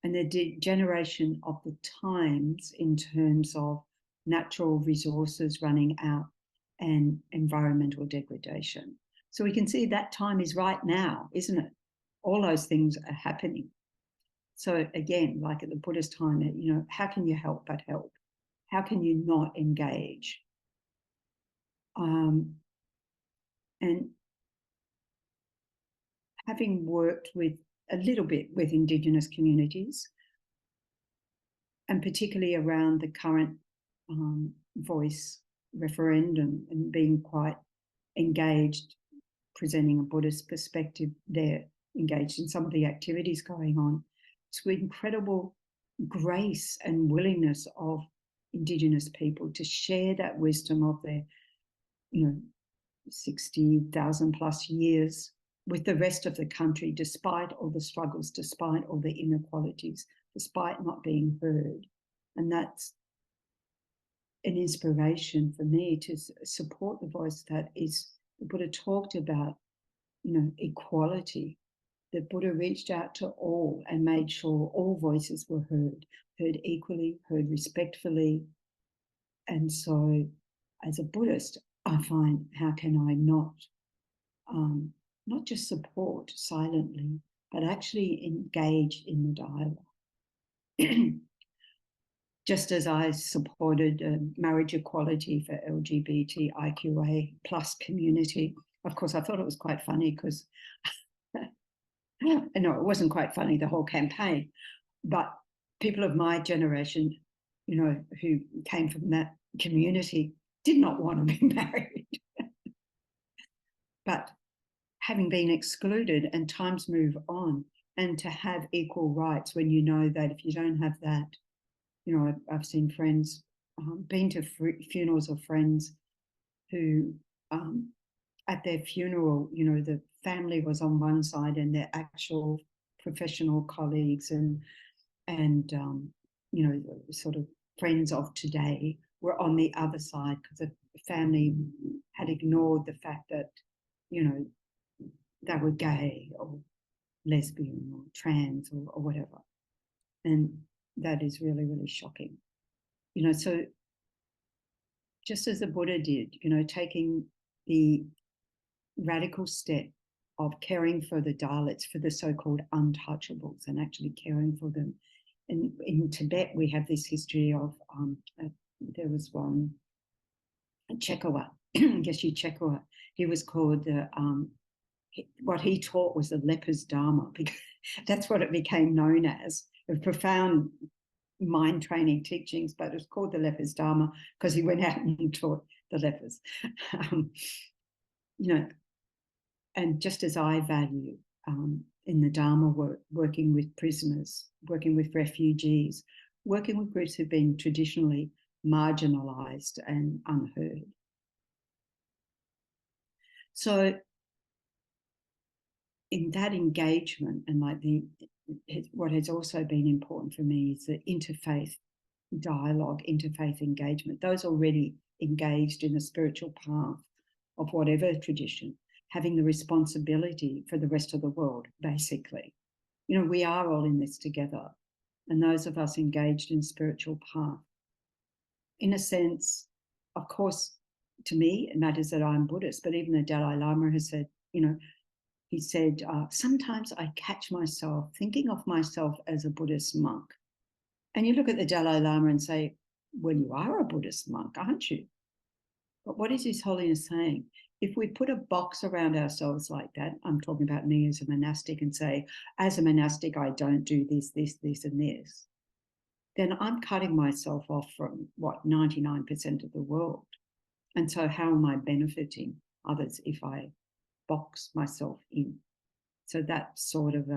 And the degeneration of the times in terms of natural resources running out and environmental degradation. So we can see that time is right now, isn't it? All those things are happening. So again, like at the Buddhist time, you know, how can you help but help? How can you not engage? And having worked with a little bit with Indigenous communities, and particularly around the current voice referendum, and being quite engaged, presenting a Buddhist perspective there, engaged in some of the activities going on, it's with incredible grace and willingness of Indigenous people to share that wisdom of their, 60,000 plus years with the rest of the country, despite all the struggles, despite all the inequalities, despite not being heard. And that's an inspiration for me to support the voice that is, the Buddha talked about, equality. The Buddha reached out to all and made sure all voices were heard equally, heard respectfully. And so as a Buddhist, I find, how can I not just support silently, but actually engage in the dialogue. Just as I supported marriage equality for LGBTIQA plus community. Of course, I thought it was quite funny because, no, it wasn't quite funny, the whole campaign, but people of my generation, who came from that community did not want to be married. But having been excluded, and times move on, and to have equal rights when you know that if you don't have that, I've seen friends, been to funerals of friends who at their funeral, the family was on one side and their actual professional colleagues and sort of friends of today were on the other side because the family had ignored the fact that, they were gay or lesbian or trans or whatever. And that is really, really shocking. So just as the Buddha did, taking the radical step of caring for the Dalits, for the so-called untouchables, and actually caring for them. And in Tibet, we have this history of, there was one, Chekwa, Geshe Chekwa. He was called the, what he taught was the leper's dharma, because that's what it became known as. A profound mind training teachings, but it was called the leper's dharma because he went out and taught the lepers. And just as I value in the Dharma work, working with prisoners, working with refugees, working with groups who've been traditionally marginalised and unheard. So in that engagement, and what has also been important for me is the interfaith dialogue, interfaith engagement. Those already engaged in the spiritual path of whatever tradition, having the responsibility for the rest of the world, basically. We are all in this together. And those of us engaged in spiritual path, in a sense, of course, to me, it matters that I'm Buddhist, but even the Dalai Lama has said, he said, sometimes I catch myself thinking of myself as a Buddhist monk. And you look at the Dalai Lama and say, well, you are a Buddhist monk, aren't you? But what is His Holiness saying? If we put a box around ourselves like that, I'm talking about me as a monastic, and say, as a monastic, I don't do this, this, this, and this, then I'm cutting myself off from, 99% of the world. And so how am I benefiting others if I box myself in? So that's sort of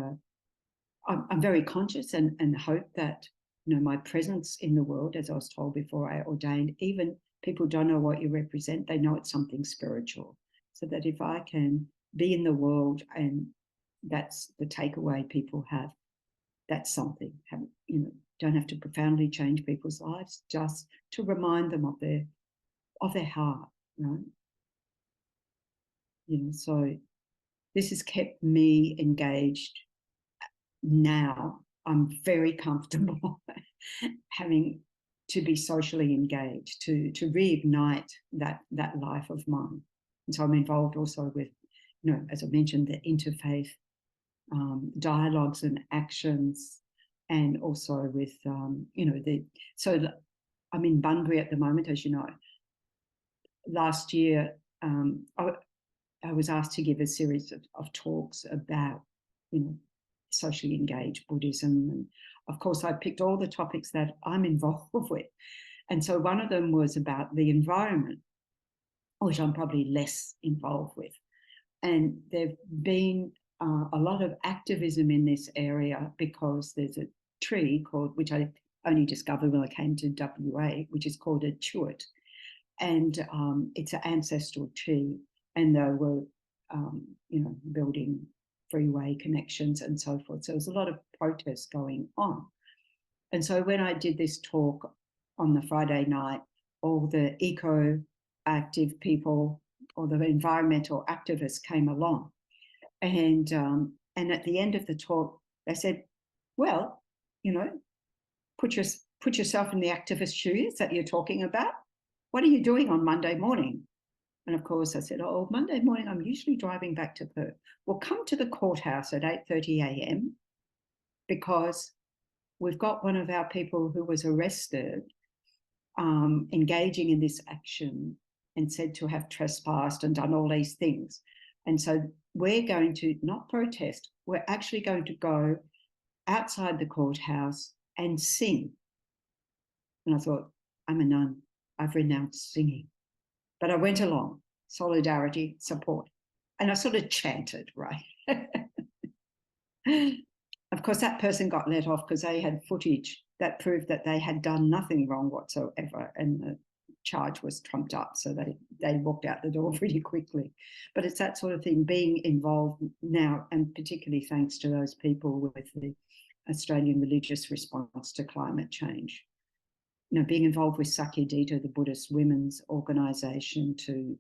I'm very conscious and hope that, my presence in the world, as I was told before I ordained, even people don't know what you represent, they know it's something spiritual. So that if I can be in the world and that's the takeaway people have, that's something. Don't have to profoundly change people's lives, just to remind them of their heart, right? So this has kept me engaged. Now I'm very comfortable having to be socially engaged, to reignite that life of mine. And so I'm involved also with, as I mentioned, the interfaith dialogues and actions, and also with, so I'm in Bunbury at the moment, as you know. Last year, I was asked to give a series of talks about, socially engaged Buddhism. And of course, I picked all the topics that I'm involved with. And so one of them was about the environment, which I'm probably less involved with. And there've been a lot of activism in this area, because there's a tree called, which I only discovered when I came to WA, which is called a chewit. And it's an ancestral tree. And they were, building freeway connections and so forth. So there was a lot of protests going on. And so when I did this talk on the Friday night, all the eco-active people or the environmental activists came along. And at the end of the talk, they said, well, put yourself in the activist shoes that you're talking about. What are you doing on Monday morning? And of course, I said, Monday morning, I'm usually driving back to Perth. Well, come to the courthouse at 8:30 a.m. because we've got one of our people who was arrested engaging in this action and said to have trespassed and done all these things. And so we're going to not protest. We're actually going to go outside the courthouse and sing. And I thought, I'm a nun. I've renounced singing. But I went along, solidarity, support. And I sort of chanted, right? Of course, that person got let off because they had footage that proved that they had done nothing wrong whatsoever. And the charge was trumped up. So they walked out the door pretty quickly. But it's that sort of thing, being involved now, and particularly thanks to those people with the Australian religious response to climate change. Being involved with Sakyadhita, the Buddhist women's organisation, to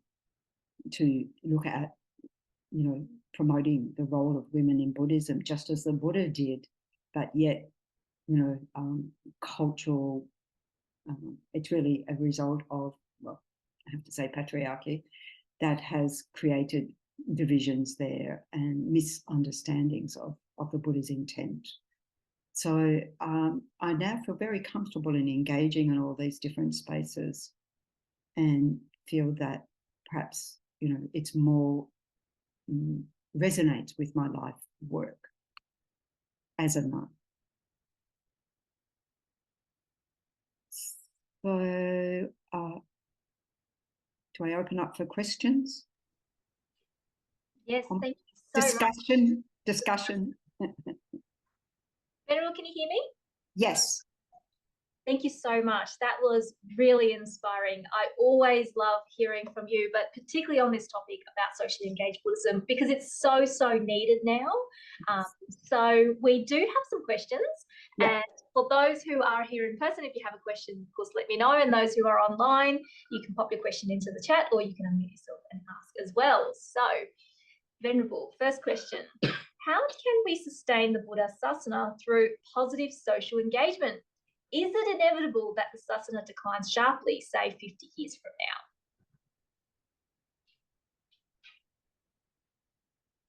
look at, promoting the role of women in Buddhism, just as the Buddha did, but yet, cultural. It's really a result of, well, I have to say, patriarchy that has created divisions there and misunderstandings of the Buddha's intent. So I now feel very comfortable in engaging in all these different spaces, and feel that perhaps, it's more resonates with my life work as a nun. So do I open up for questions? Yes, thank you so much. Discussion. Venerable, can you hear me? Yes. Thank you so much. That was really inspiring. I always love hearing from you, but particularly on this topic about socially engaged Buddhism, because it's so, so needed now. So we do have some questions. Yeah. And for those who are here in person, if you have a question, of course, let me know. And those who are online, you can pop your question into the chat, or you can unmute yourself and ask as well. So, Venerable, first question. How can we sustain the Buddha Sasana through positive social engagement? Is it inevitable that the Sasana declines sharply, say 50 years from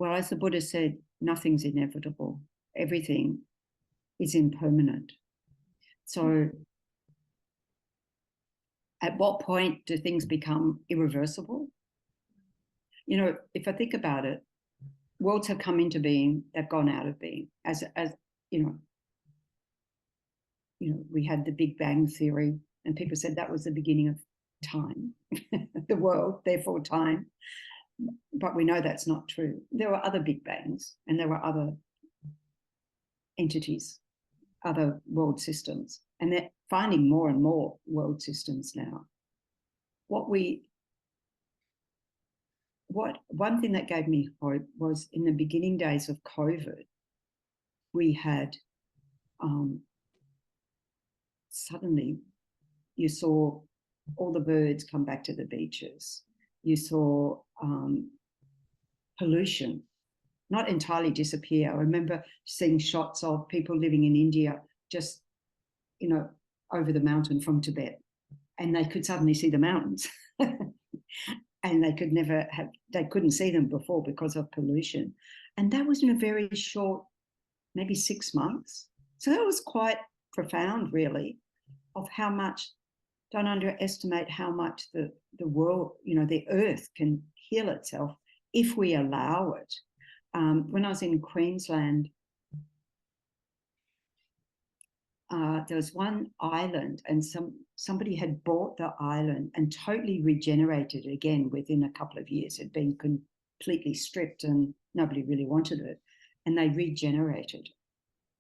Well, as the Buddha said, nothing's inevitable. Everything is impermanent. So at what point do things become irreversible? You know, if I think about it, worlds have come into being, they've gone out of being. As you know, we had the Big Bang theory, and people said that was the beginning of time, the world, therefore time. But we know that's not true. There were other Big Bangs, and there were other entities, other world systems, and they're finding more and more world systems now. One thing that gave me hope was in the beginning days of COVID, we had suddenly you saw all the birds come back to the beaches. You saw pollution not entirely disappear. I remember seeing shots of people living in India just, you know, over the mountain from Tibet, and they could suddenly see the mountains. And they couldn't see them before because of pollution. And that was in a very short, maybe 6 months. So that was quite profound, really, of how much, don't underestimate how much the world, you know, the earth can heal itself if we allow it. When I was in Queensland, there was one island, and somebody had bought the island and totally regenerated it again within a couple of years. It had been completely stripped and nobody really wanted it, and they regenerated.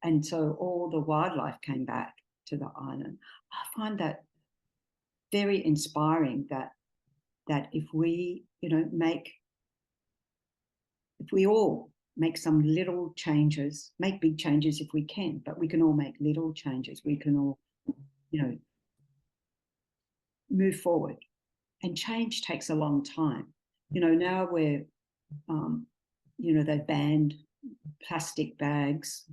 And so all the wildlife came back to the island. I find that very inspiring, that if we, you know, if we all make some little changes, make big changes if we can, but we can all make little changes. We can all, you know, move forward. And change takes a long time. You know, now we're, you know, they've banned plastic bags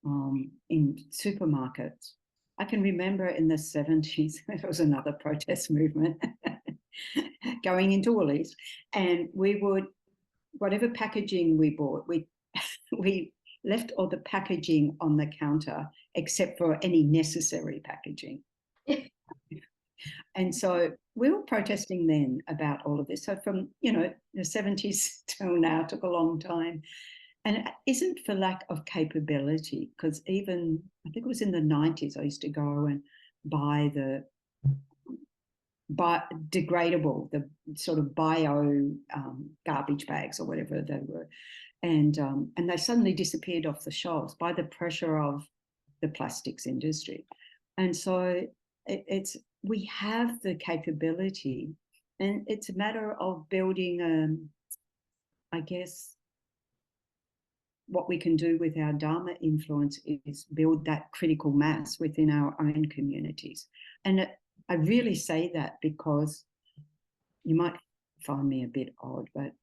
in supermarkets. I can remember in the 70s, there was another protest movement going into Woolies, and we would, whatever packaging we bought, we left all the packaging on the counter except for any necessary packaging. And so we were protesting then about all of this. So from, you know, the 70s till now took a long time. And it isn't for lack of capability, because even, I think it was in the 90s, I used to go and buy degradable, the sort of bio garbage bags or whatever they were. And they suddenly disappeared off the shelves by the pressure of the plastics industry. And so we have the capability, and it's a matter of building, I guess, what we can do with our Dharma influence is build that critical mass within our own communities. And I really say that because you might find me a bit odd, but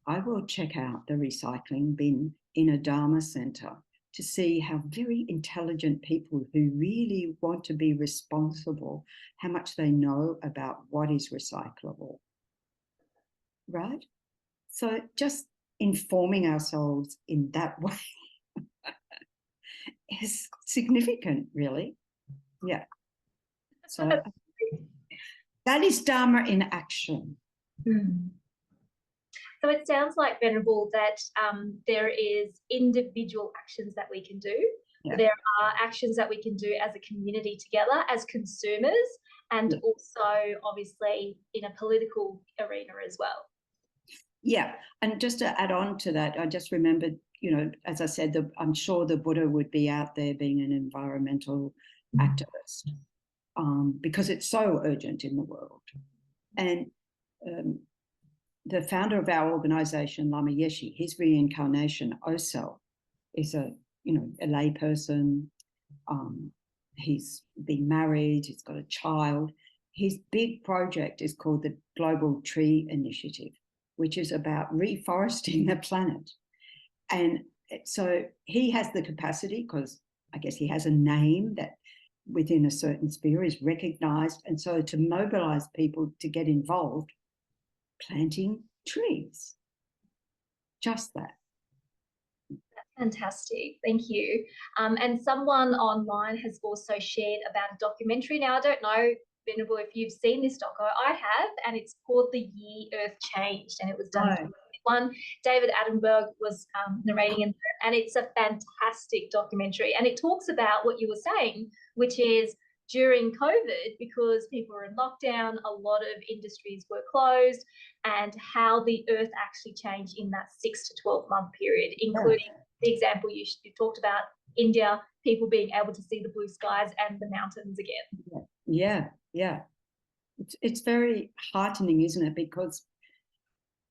I will check out the recycling bin in a Dharma centre to see how very intelligent people who really want to be responsible, how much they know about what is recyclable, right? So just informing ourselves in that way is significant, really. Yeah. So that is Dharma in action. Mm. So it sounds like, Venerable, that there is individual actions that we can do. Yeah. There are actions that we can do as a community together, as consumers, and also obviously in a political arena as well. Yeah, and just to add on to that, I just remembered, you know, as I said, I'm sure the Buddha would be out there being an environmental activist because it's so urgent in the world. And the founder of our organisation, Lama Yeshe, his reincarnation, Osel, is a lay person. He's been married, he's got a child. His big project is called the Global Tree Initiative, which is about reforesting the planet. And so he has the capacity, because I guess he has a name that within a certain sphere is recognised. And so to mobilise people to get involved, planting trees. just that. Fantastic, thank you. And someone online has also shared about a documentary. Now, I don't know, Venerable, if you've seen this doco. I have, and it's called The Year Earth Changed, and it was done in 2021. David Attenborough was narrating in there, and it's a fantastic documentary. And it talks about what you were saying, which is during COVID, because people were in lockdown, a lot of industries were closed, and how the earth actually changed in that 6 to 12-month period, including the example you talked about, India, people being able to see the blue skies and the mountains again. Yeah. It's very heartening, isn't it? Because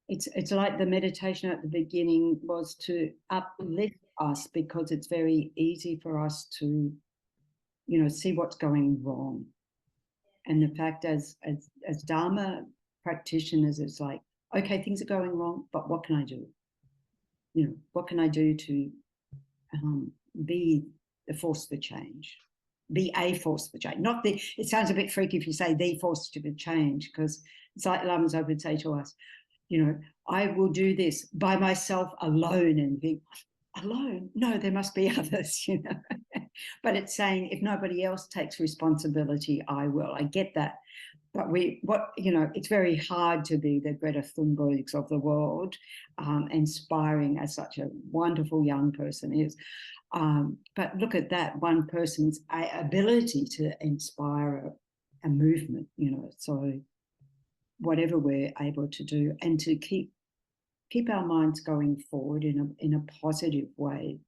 it's like the meditation at the beginning was to uplift us, because it's very easy for us to, see what's going wrong. And the fact as Dharma practitioners, it's like, okay, things are going wrong, but what can I do? What can I do to be the force for change? Be a force for change. Not the, it sounds a bit freaky if you say the force for change, because it's like Lamas would say to us, I will do this by myself alone, and think, alone? No, there must be others, But it's saying, if nobody else takes responsibility, I will. I get that. But it's very hard to be the Greta Thunbergs of the world, inspiring as such a wonderful young person is. But look at that, one person's ability to inspire a movement, so whatever we're able to do, and to keep our minds going forward in a positive way,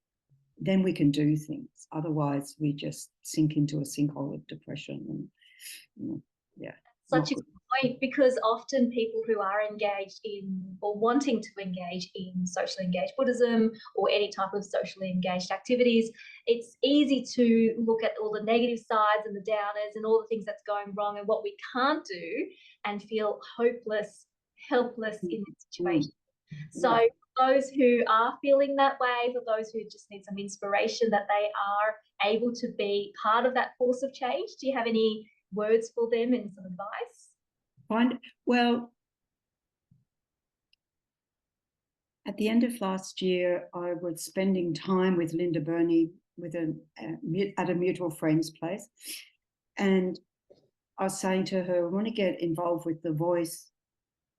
then we can do things. Otherwise, we just sink into a sinkhole of depression. And, Such a good point, because often people who are engaged in or wanting to engage in socially engaged Buddhism or any type of socially engaged activities, it's easy to look at all the negative sides and the downers and all the things that's going wrong and what we can't do, and feel hopeless, helpless in this situation. So those who are feeling that way, for those who just need some inspiration that they are able to be part of that force of change, do you have any words for them and some advice? Well, at the end of last year, I was spending time with Linda Burney at a mutual friend's place, and I was saying to her, I want to get involved with the voice.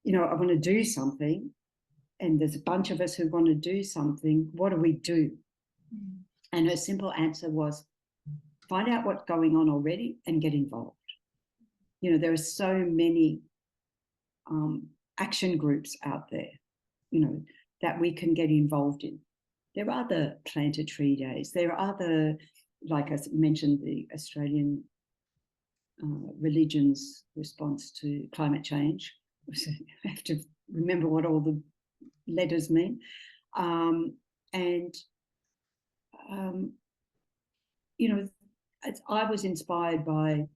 I want to do something, and there's a bunch of us who want to do something. What do we do? And her simple answer was, find out what's going on already and get involved. There are so many action groups out there, that we can get involved in. There are the Plant a Tree Days. There are the, like I mentioned, the Australian religion's response to climate change. I have to remember what all the letters mean. I was inspired by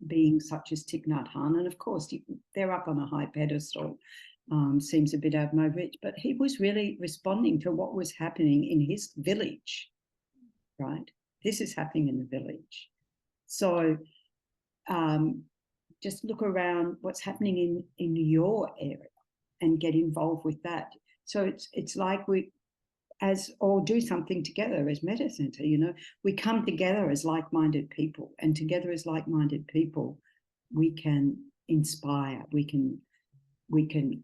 beings such as Thich Nhat Hanh, and of course they're up on a high pedestal, seems a bit out of my reach, but he was really responding to what was happening in his village, right? This is happening in the village. So just look around what's happening in your area and get involved with that. So it's like we all do something together as Metta Centre, we come together as like-minded people, and together as like-minded people, we can inspire, we can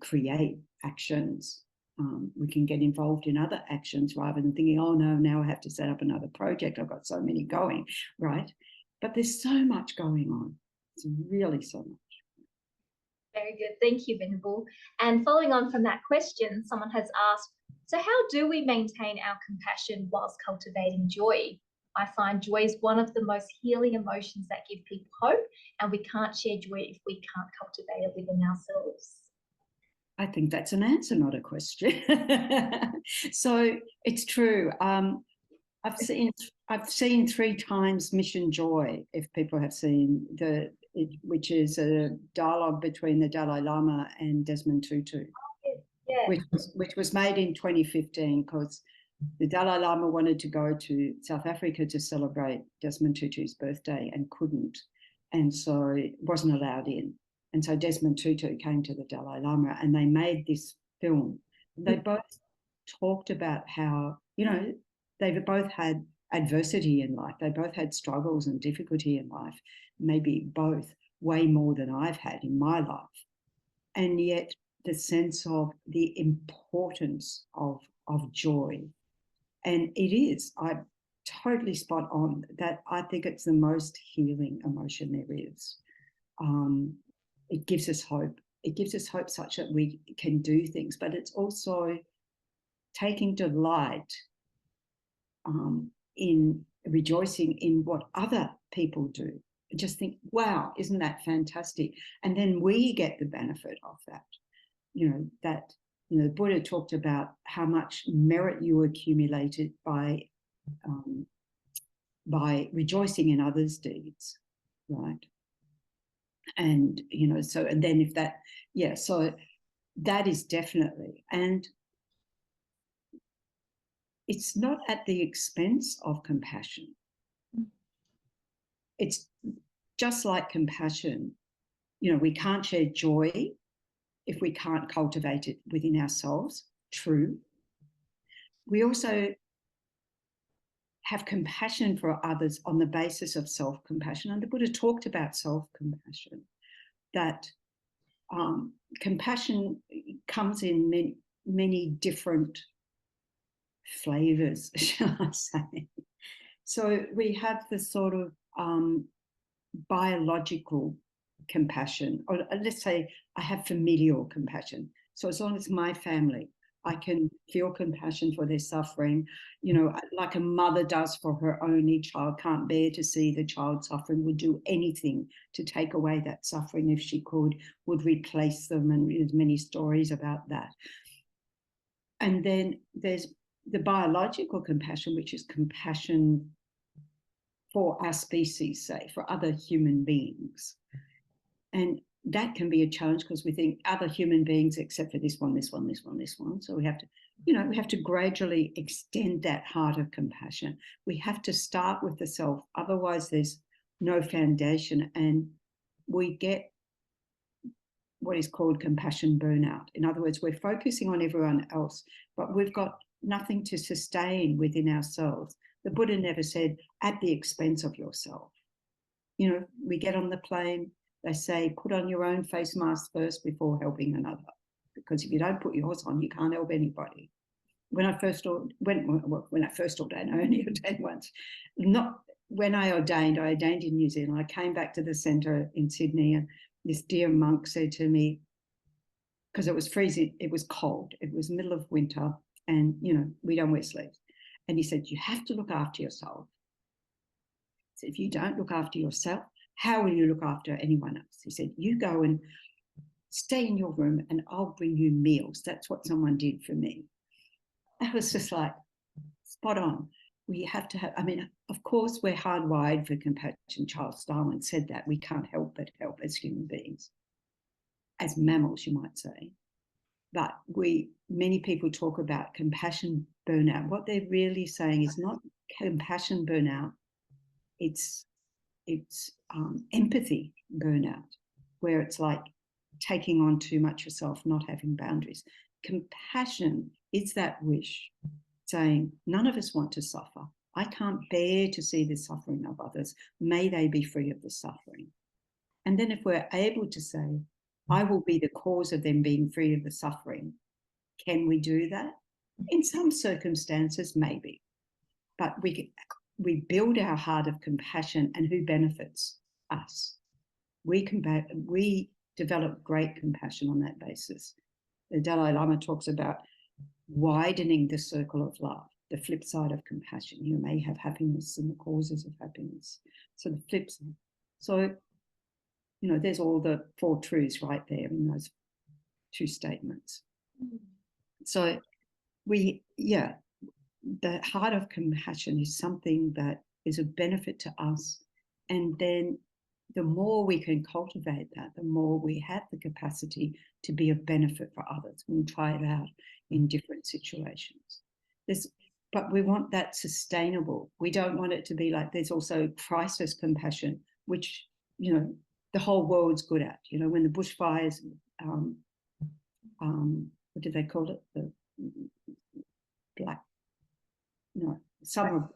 create actions, we can get involved in other actions rather than thinking, oh no, now I have to set up another project, I've got so many going, right? But there's so much going on. It's really so much. Very good. Thank you, Venerable. And following on from that question, someone has asked, so how do we maintain our compassion whilst cultivating joy? I find joy is one of the most healing emotions that give people hope, and we can't share joy if we can't cultivate it within ourselves. I think that's an answer, not a question. So it's true. I've seen 3 times Mission Joy, if people have seen which is a dialogue between the Dalai Lama and Desmond Tutu, which was made in 2015 because the Dalai Lama wanted to go to South Africa to celebrate Desmond Tutu's birthday and couldn't, and so wasn't allowed in. And so Desmond Tutu came to the Dalai Lama and they made this film. They both talked about how, you know, they've both had adversity in life. They both had struggles and difficulty in life, maybe both way more than I've had in my life. And yet the sense of the importance of joy. And it is, I'm totally spot on that. I think it's the most healing emotion there is. It gives us hope. It gives us hope such that we can do things, but it's also taking delight in rejoicing in what other people do. Just think, wow, isn't that fantastic? And then we get the benefit of that. The Buddha talked about how much merit you accumulated by rejoicing in others' deeds, right? And, so, and then if that, so that is definitely, and it's not at the expense of compassion. It's just like compassion. We can't share joy if we can't cultivate it within ourselves. True. We also have compassion for others on the basis of self-compassion. And the Buddha talked about self-compassion, that compassion comes in many, many different flavors, shall I say. So we have the sort of biological compassion, or let's say I have familial compassion. So as long as my family, I can feel compassion for their suffering, like a mother does for her only child, can't bear to see the child suffering, would do anything to take away that suffering if she could, would replace them, and there's many stories about that. And then there's the biological compassion, which is compassion for our species, say, for other human beings. And that can be a challenge because we think other human beings, except for this one, this one, this one, this one. So we have to, we have to gradually extend that heart of compassion. We have to start with the self. Otherwise, there's no foundation, and we get what is called compassion burnout. In other words, we're focusing on everyone else, but we've got nothing to sustain within ourselves. The Buddha never said at the expense of yourself. We get on the plane, they say, put on your own face mask first before helping another. Because if you don't put yours on, you can't help anybody. When I first ordained, I only ordained once. Not when I ordained in New Zealand. I came back to the centre in Sydney, and this dear monk said to me, because it was freezing, it was cold, it was middle of winter, and, we don't wear sleeves. And he said, you have to look after yourself. So if you don't look after yourself, how will you look after anyone else? He said, you go and stay in your room and I'll bring you meals. That's what someone did for me. I was just like, spot on. We have to have, of course, we're hardwired for compassion. Charles Darwin said that. We can't help but help as human beings, as mammals, you might say. But many people talk about compassion burnout. What they're really saying is not compassion burnout, it's empathy burnout, where it's like taking on too much yourself, not having boundaries. Compassion is that wish, saying, none of us want to suffer. I can't bear to see the suffering of others. May they be free of the suffering. And then if we're able to say, I will be the cause of them being free of the suffering, can we do that? In some circumstances, maybe. But we build our heart of compassion, and who benefits? Us. We develop great compassion on that basis. The Dalai Lama talks about widening the circle of love, the flip side of compassion. You may have happiness and the causes of happiness. So the flip side. So, there's all the 4 truths right there in those 2 statements. So the heart of compassion is something that is a benefit to us. And then the more we can cultivate that, the more we have the capacity to be of benefit for others. We try it out in different situations. But we want that sustainable. We don't want it to be like there's also crisis compassion, which, the whole world's good at. When the bushfires, what did they call it? black, summer,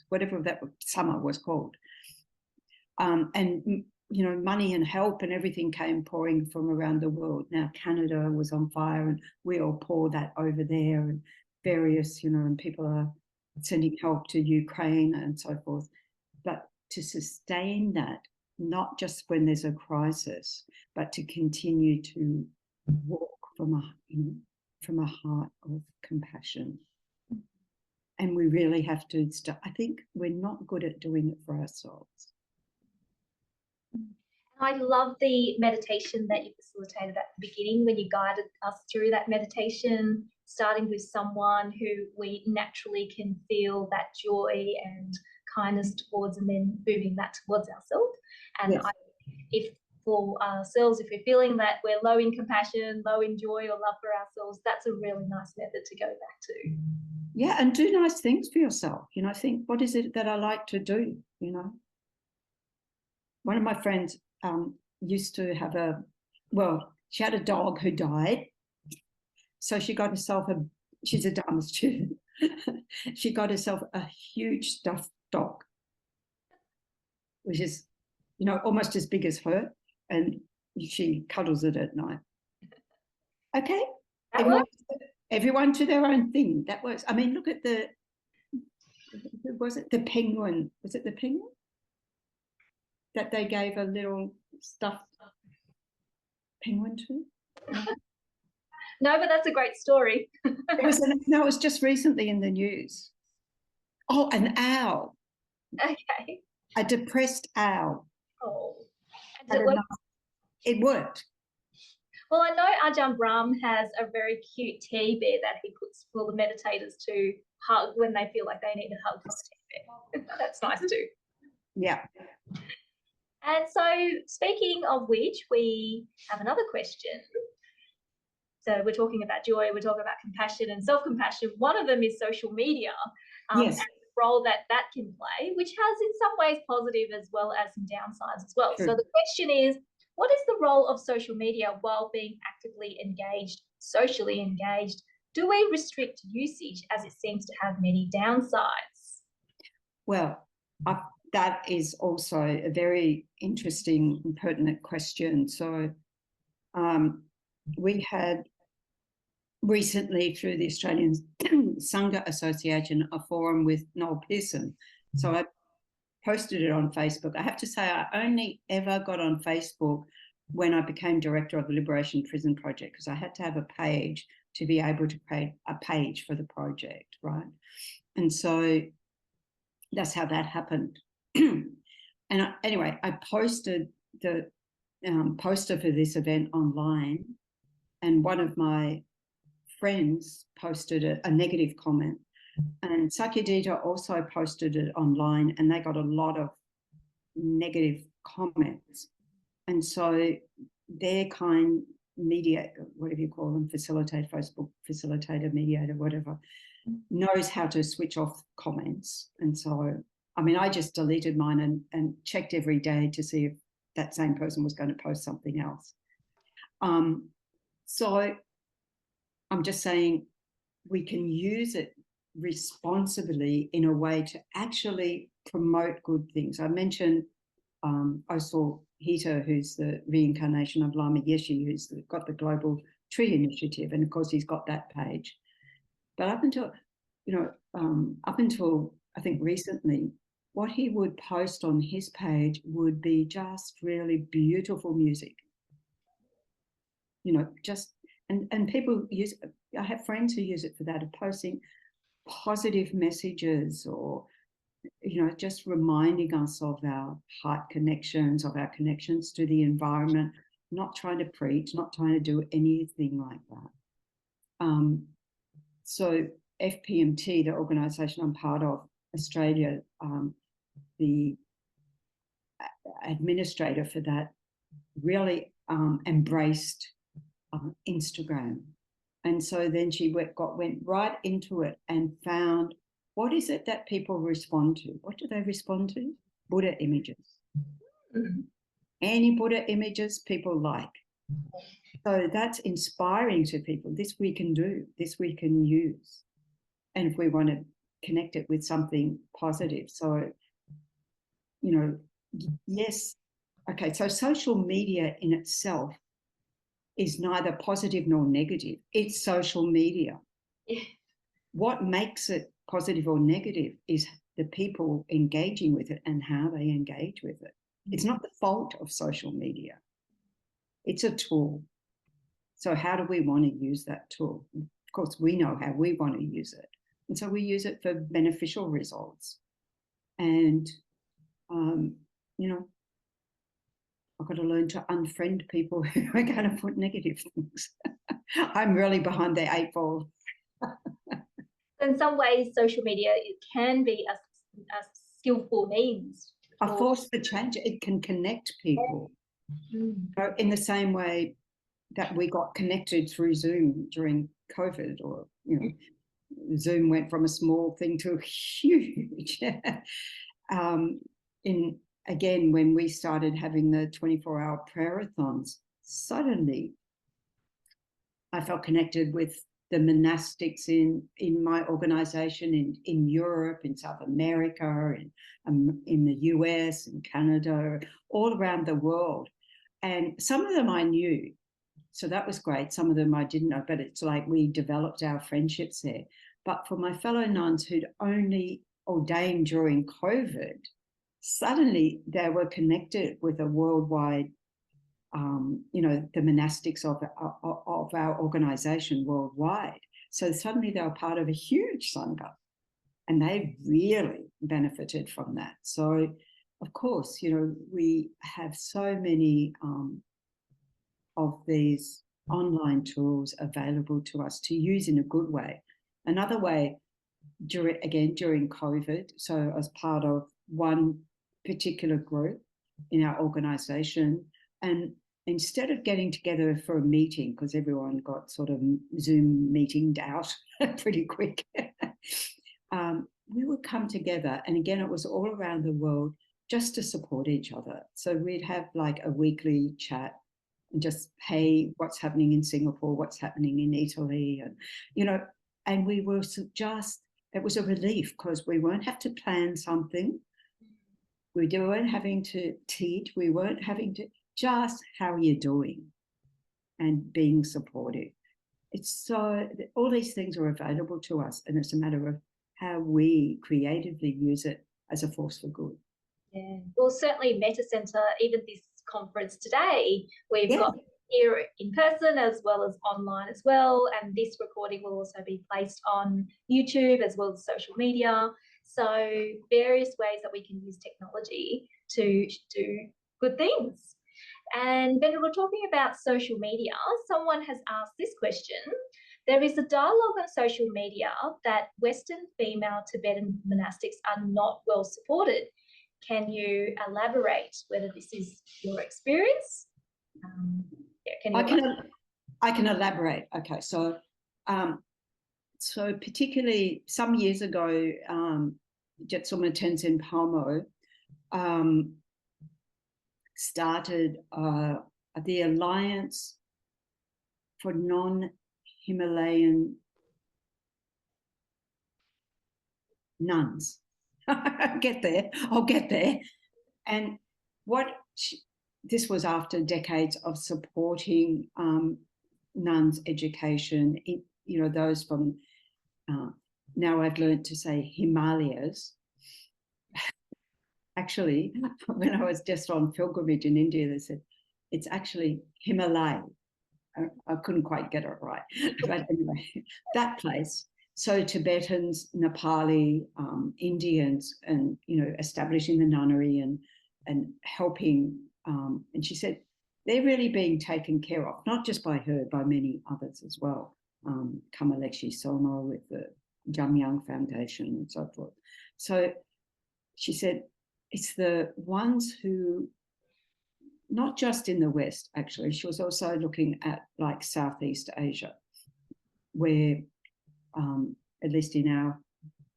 whatever that summer was called. And, money and help and everything came pouring from around the world. Now Canada was on fire and we all pour that over there, and various, and people are sending help to Ukraine and so forth. But to sustain that, not just when there's a crisis, but to continue to walk from a heart of compassion. And we really have to start. I think we're not good at doing it for ourselves. I love the meditation that you facilitated at the beginning when you guided us through that meditation, starting with someone who we naturally can feel that joy and kindness towards, and then moving that towards ourselves. And Yes. If for ourselves, if we're feeling that we're low in compassion, low in joy or love for ourselves, that's a really nice method to go back to. Yeah, and do nice things for yourself. Think, what is it that I like to do? One of my friends used to have she had a dog who died. So she got herself she's a Dharma student. She got herself a huge stuffed dog, which is, almost as big as her. And she cuddles it at night. Okay. Everyone to their own thing. That works. I mean, look at the penguin? Was it the penguin that they gave a little stuffed penguin to? No, but that's a great story. it was just recently in the news. Oh, an owl. Okay. A depressed owl. Oh. It worked. Well, I know Ajahn Brahm has a very cute teddy bear that he puts for the meditators to hug when they feel like they need a hug from a teddy bear. That's nice too. Yeah. And so, speaking of which, we have another question. So we're talking about joy, we're talking about compassion and self-compassion. One of them is social media, yes. and the role that can play, which has in some ways positive as well as some downsides as well. True. So the question is, what is the role of social media while being actively engaged, socially engaged? Do we restrict usage as it seems to have many downsides? Well, that is also a very interesting and pertinent question. So we had recently, through the Australian Sangha Association, a forum with Noel Pearson. So I posted it on Facebook. I have to say I only ever got on Facebook when I became director of the Liberation Prison Project, because I had to have a page to be able to create a page for the project, right? And so that's how that happened. And anyway, I posted the poster for this event online, and one of my friends posted a negative comment, and Sakyadhita also posted it online, and they got a lot of negative comments. And so their kind mediator, whatever you call them, facilitator, Facebook facilitator, mediator, whatever, knows how to switch off comments. And so, I mean, I just deleted mine and checked every day to see if that same person was going to post something else. So I'm just saying we can use it responsibly in a way to actually promote good things. I mentioned Sakyadhita, who's the reincarnation of Lama Yeshe, who's got the Global Tree Initiative, and of course he's got that page. But up until I think recently, what he would post on his page would be just really beautiful music. And people use it. I have friends who use it for that, of posting positive messages, or just reminding us of our heart connections, of our connections to the environment, not trying to preach, not trying to do anything like that. So FPMT, the organisation I'm part of, Australia, the administrator for that, really embraced Instagram. And so then she went right into it and found, what is it that people respond to? What do they respond to? Buddha images. Mm-hmm. Any Buddha images people like. So that's inspiring to people. This we can do. This we can use. and if we want to connect it with something positive. So, you know, yes, okay, so social media in itself is neither positive nor negative. It's social media. Yeah. What makes it positive or negative is the people engaging with it and how they engage with it. It's not the fault of social media. It's a tool. So how do we want to use that tool? Of course, we know how we want to use it. And so we use it for beneficial results. And, you know, I've got to learn to unfriend people who are going to put negative things. I'm really behind the 8 ball. In some ways, social media, it can be a skillful means. A force for change. It can connect people. So in the same way that we got connected through Zoom during COVID, or, you know, Zoom went from a small thing to a huge. Again, when we started having the 24-hour prayer-a-thons, suddenly I felt connected with the monastics in my organization in Europe, in South America, in the US, in Canada, all around the world. And some of them I knew, so that was great. Some of them I didn't know, but it's like we developed our friendships there. But for my fellow nuns who'd only ordained during COVID, suddenly they were connected with a worldwide, you know, the monastics of our organization worldwide. So suddenly they were part of a huge Sangha, and they really benefited from that. So, of course, you know, we have so many of these online tools available to us to use in a good way. Another way, during COVID, so as part of one particular group in our organization, and instead of getting together for a meeting, because everyone got sort of Zoom meetinged out pretty quick, we would come together, and again, it was all around the world, just to support each other. So we'd have like a weekly chat and just, hey, what's happening in Singapore, what's happening in Italy, and, you know, and we were just, it was a relief because we won't have to plan something. We weren't having to teach. We weren't having to, just how you're doing and being supportive. It's so, all these things are available to us, and it's a matter of how we creatively use it as a force for good. Yeah, well, certainly Metta Centre, even this conference today, we've got here in person as well as online as well, and this recording will also be placed on YouTube as well as social media. So various ways that we can use technology to do good things. And then we're talking about social media. Someone has asked this question. There is a dialogue on social media that Western female Tibetan monastics are not well supported. Can you elaborate whether this is your experience? I can elaborate. Okay, so so particularly some years ago, Jetsuma Tenzin Palmo started the Alliance for Non-Himalayan Nuns. I'll get there. And this was after decades of supporting nuns' education, you know, those from, now I've learned to say Himalayas. Actually, when I was just on pilgrimage in India, they said, it's actually Himalaya. I couldn't quite get it right. But anyway, that place. So Tibetans, Nepali, Indians, and, you know, establishing the nunnery and helping. And she said, they're really being taken care of, not just by her, by many others as well. Kamalekshi Somo with the Jamyang Foundation and so forth. So she said, it's the ones who, not just in the West, actually, she was also looking at like Southeast Asia, where at least in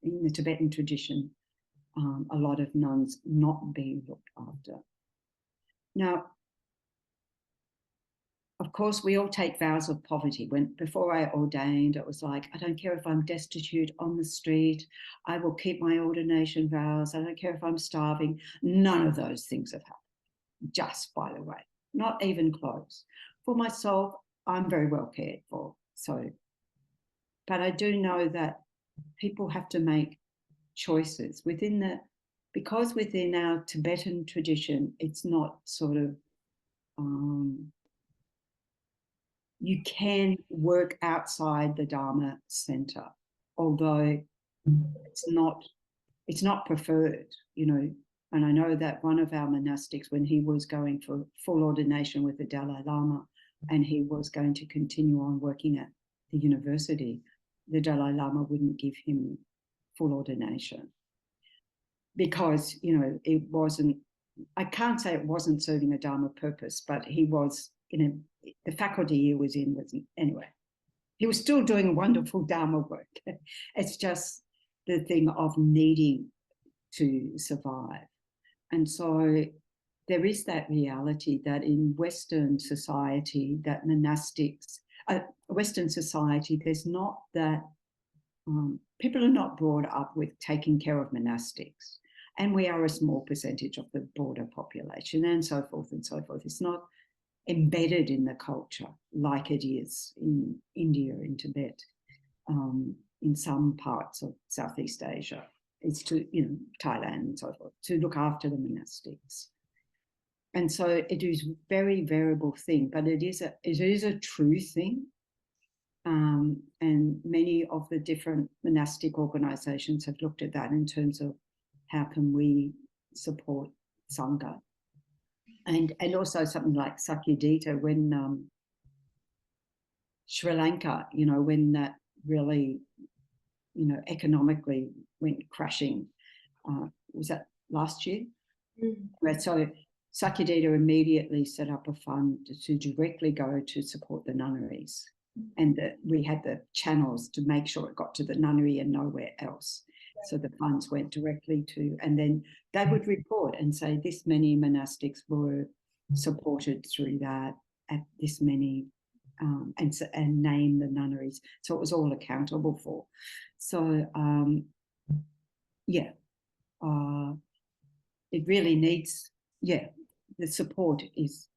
the Tibetan tradition, a lot of nuns not being looked after. Now, of of course, we all take vows of poverty. Before I ordained, it was like, I don't care if I'm destitute on the street, I will keep my ordination vows. I don't care if I'm starving. None of those things have happened, just by the way, not even close. For myself, I'm very well cared for. So, but I do know that people have to make choices because within our Tibetan tradition, it's not sort of, you can work outside the Dharma center, although it's not preferred, you know. And I know that one of our monastics, when he was going for full ordination with the Dalai Lama, and he was going to continue on working at the university, the Dalai Lama wouldn't give him full ordination because, you know, it wasn't, I can't say it wasn't serving a Dharma purpose, but he was the faculty he was in wasn't, anyway, he was still doing wonderful Dharma work. It's just the thing of needing to survive. And so there is that reality that in Western society, that monastics, Western society, there's not that, people are not brought up with taking care of monastics. And we are a small percentage of the broader population and so forth and so forth. It's not embedded in the culture like it is in India, in Tibet, in some parts of Southeast Asia. It's to, you know, Thailand and so forth, to look after the monastics. And so it is a very variable thing, but it is a true thing. And many of the different monastic organizations have looked at that in terms of how can we support Sangha. And also something like Sakyadhita, when Sri Lanka, you know, when that really, you know, economically went crashing, was that last year? Mm. So Sakyadhita immediately set up a fund to directly go to support the nunneries. And we had the channels to make sure it got to the nunnery and nowhere else. So the funds went directly to, and then they would report and say this many monastics were supported through that at this many, and name the nunneries. So it was all accountable for. So it really needs, the support is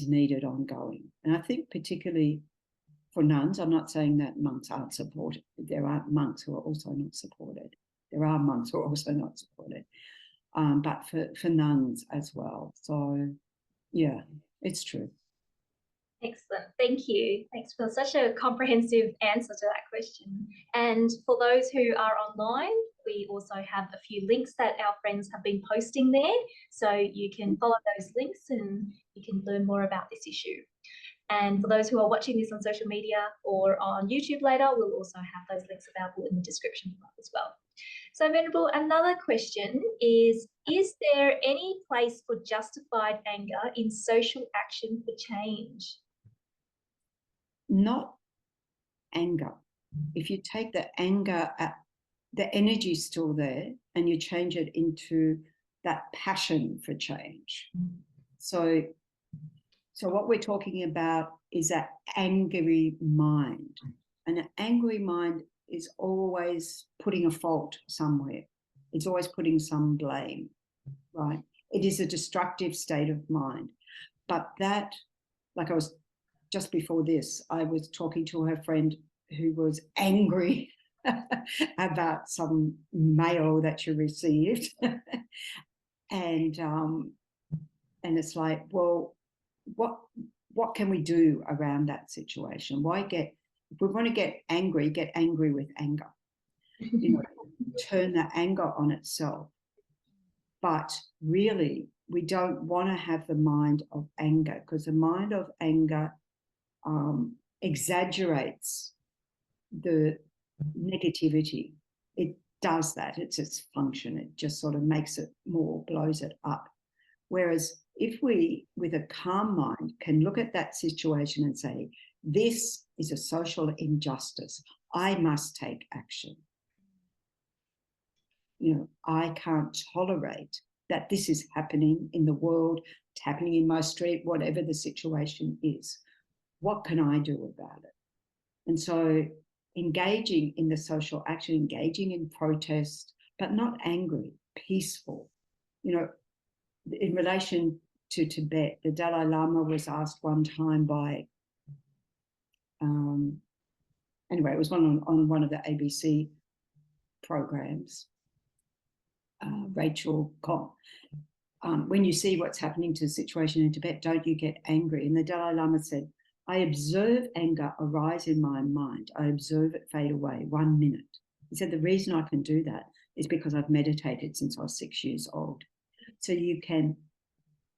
needed ongoing. And I think particularly for nuns, I'm not saying that monks aren't supported. There are monks who are also not supported. There are monks who are also not supported, but for nuns as well. So, yeah, it's true. Excellent. Thank you. Thanks for such a comprehensive answer to that question. And for those who are online, we also have a few links that our friends have been posting there. So you can follow those links and you can learn more about this issue. And for those who are watching this on social media or on YouTube later, we'll also have those links available in the description below as well. So Venerable, another question is there any place for justified anger in social action for change? Not anger. If you take the anger, the energy is still there, and you change it into that passion for change. So what we're talking about is that angry mind. And an angry mind is always putting a fault somewhere. It's always putting some blame, right? It is a destructive state of mind. But that, like I was just before this, I was talking to her friend who was angry about some mail that she received. And it's like, well, what can we do around that situation? If we want to get angry with anger. You know, turn the anger on itself. But really, we don't want to have the mind of anger, because the mind of anger exaggerates the negativity. It does that. It's its function. It just sort of makes it more, blows it up. Whereas if we, with a calm mind, can look at that situation and say, this is a social injustice, I must take action. You know, I can't tolerate that this is happening in the world happening in my street, whatever the situation is. What can I do about it? And so engaging in the social action, engaging in protest, but not angry, peaceful. You know, in relation to Tibet, the Dalai Lama was asked one time by, anyway, it was on one of the ABC programs, Rachel Kong. When you see what's happening to the situation in Tibet, don't you get angry? And the Dalai Lama said, I observe anger arise in my mind. I observe it fade away 1 minute. He said, the reason I can do that is because I've meditated since I was 6 years old. So you can,